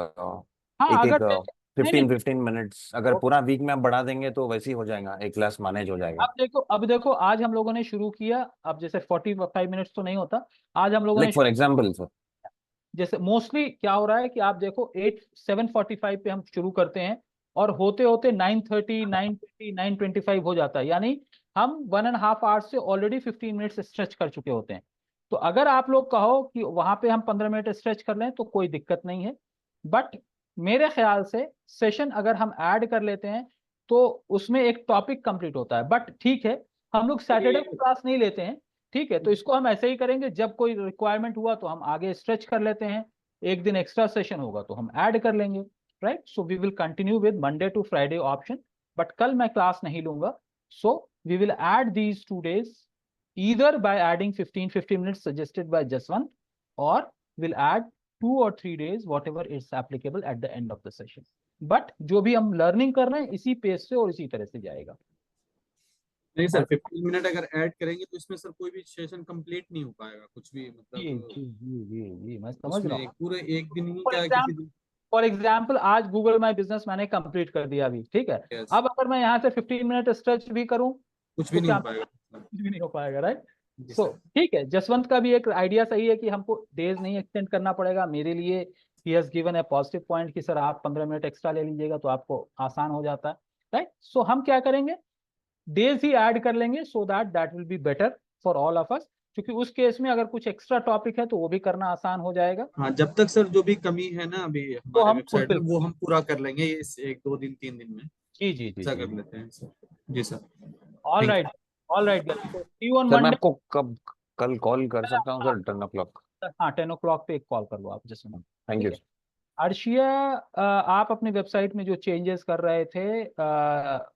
हाँ एक अगर एक नहीं 15 मिनट्स अगर नहीं, पूरा वीक में आप बढ़ा देंगे तो वैसे ही हो जाएगा, एक क्लास मैनेज हो जाएगा। अब देखो आज हम लोगों ने शुरू किया, अब जैसे 45 मिनट्स तो नहीं होता, आज हम लोगों ने लाइक फॉर एग्जांपल सर, जैसे मोस्टली क्या हो रहा है कि आप देखो 7:45 पे हम शुरू करते हैं और होते होते 9:30, 9:20, 9:25 हो जाता है, यानी हम 1.5 आवर्स से ऑलरेडी 15 मिनट्स स्ट्रेच कर चुके होते हैं। तो अगर आप लोग कहो कि वहां पे हम 15 मिनट स्ट्रेच कर लें तो कोई दिक्कत नहीं है, बट मेरे ख्याल से सेशन अगर हम ऐड कर लेते हैं तो उसमें एक टॉपिक कंप्लीट होता है। बट ठीक है, हम लोग सैटरडे को क्लास नहीं लेते हैं, ठीक है, तो इसको हम ऐसे ही करेंगे, जब कोई रिक्वायरमेंट हुआ तो हम आगे स्ट्रेच कर लेते हैं, एक दिन एक्स्ट्रा सेशन होगा तो हम ऐड कर लेंगे, right. So we will continue with Monday to Friday option, but कल मैं क्लास नहीं लूंगा। So we will add these 2 days either by adding 15 minutes suggested by Jaswant, or we'll add 2 or 3 days whatever is applicable at the end of the session. But जो भी हम learning कर रहे हैं इसी पेस से और इसी तरह से जाएगा। नहीं सर, 15 मिनट अगर ऐड करेंगे तो इसमें सर कोई भी सेशन कंप्लीट नहीं हो पाएगा, कुछ भी जी मतलब जी जी जी जी, मैं समझ उसमें रहा हूँ। पूरे एक दिन ही फॉर क्या किसी एग्जाम्पल दिन। फॉर एग्जाम्पल आज गूगल माई बिजनेस मैंने कंप्लीट कर दिया अभी, ठीक है। Yes, अब अगर मैं यहाँ से 15 मिनट स्ट्रेच भी करूँ कुछ तो भी नहीं क्या हो पाएगा। कुछ भी नहीं हो पाएगा, राइट। जी सो सर। ठीक है, जसवंत का भी एक आइडिया सही है कि हमको डेज नहीं एक्सटेंड करना पड़ेगा। मेरे लिए he has given A positive point कि सर आप 15 मिनट एक्स्ट्रा ले लीजिएगा तो आपको आसान हो जाता है, राइट। सो हम क्या करेंगे, डेज ही ऐड कर लेंगे, so that that will be better for all of us, क्योंकि उस केस में अगर कुछ एक्स्ट्रा टॉपिक है तो वो भी करना आसान हो जाएगा। हाँ, जब तक सर जो भी कमी है ना अभी तो हमारे हम वेबसाइट में फुलफिल, वो हम पूरा कर लेंगे इस 1 2 दिन 3 दिन में, जी जी जी ऐसा जी, कर लेते हैं सर। जी sir, all thank right, all right. तो सी यू ऑन सर मैं मंडे। आपको कब कल कॉल कर सकता हूँ सर 10 o'clock? हाँ 10 o'clock पे एक कॉल कर लो आप जसवंत, थैंक ठीक यू। है। अर्शिया, आप अपनी वेबसाइट में जो चेंजेस कर रहे थे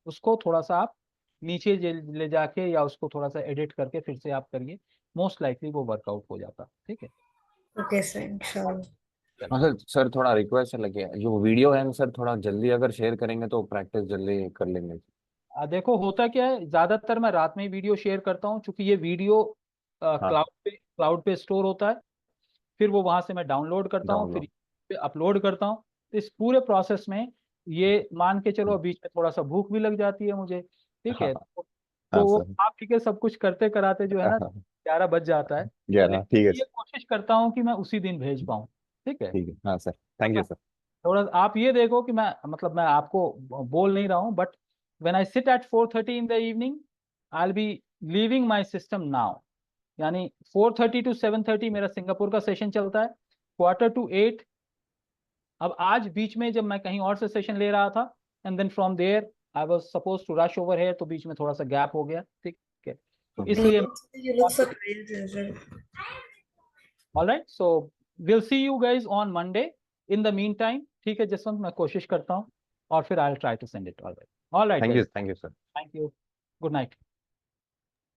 उसको थोड़ा सा आप नीचे ले जाके या उसको थोड़ा सा एडिट करके फिर से आप करिए, मोस्ट लाइकली वो वर्कआउट हो जाता, ठीक है। ओके सर, इंशाल्लाह। हाँ सर, सर थोड़ा रिक्वेस्ट है, लगे जो वीडियो है सर थोड़ा जल्दी अगर शेयर करेंगे तो प्रैक्टिस जल्दी कर लेंगे। देखो होता क्या है, ज्यादातर मैं रात में ही वीडियो शेयर करता हूँ, क्योंकि ये वीडियो हाँ, क्लाउड पे स्टोर होता है, फिर वो वहां से मैं डाउनलोड करता हूँ, फिर डाउनलोड। पे अपलोड करता हूँ। तो इस पूरे प्रोसेस में ये मान के चलो बीच में थोड़ा सा भूख भी लग जाती है मुझे, ठीक है। हाँ तो हाँ तो सर। आप ठीक है, सब कुछ करते कराते जो है ना 11 बज जाता है, 11 ठीक है लेकिन ये कोशिश करता हूँ कि मैं उसी दिन भेज पाऊँ। ठीक है, ठीक है। हाँ सर, थैंक यू सर। थोड़ा आप ये देखो कि मैं मतलब मैं आपको बोल नहीं रहा हूँ, but when I sit at 4:30 in the evening I will be leaving my system now. यानी 4:30 to 7:30 मेरा सिंगापुर का सेशन चलता है, 7:45। अब आज बीच में जब मैं कहीं और से सेशन ले रहा था, and then from there I was suppose to rush over here, तो बीच में थोड़ा सा गैप हो गया। ठीक है, तो इसलिए You look so tired, Azhar. Alright, so will see you guys on Monday. In the meantime, ठीक है जसवंत, मैं कोशिश करता हूँ और फिर I will try to send it. Alright, alright, thank you sir. Thank you, good night.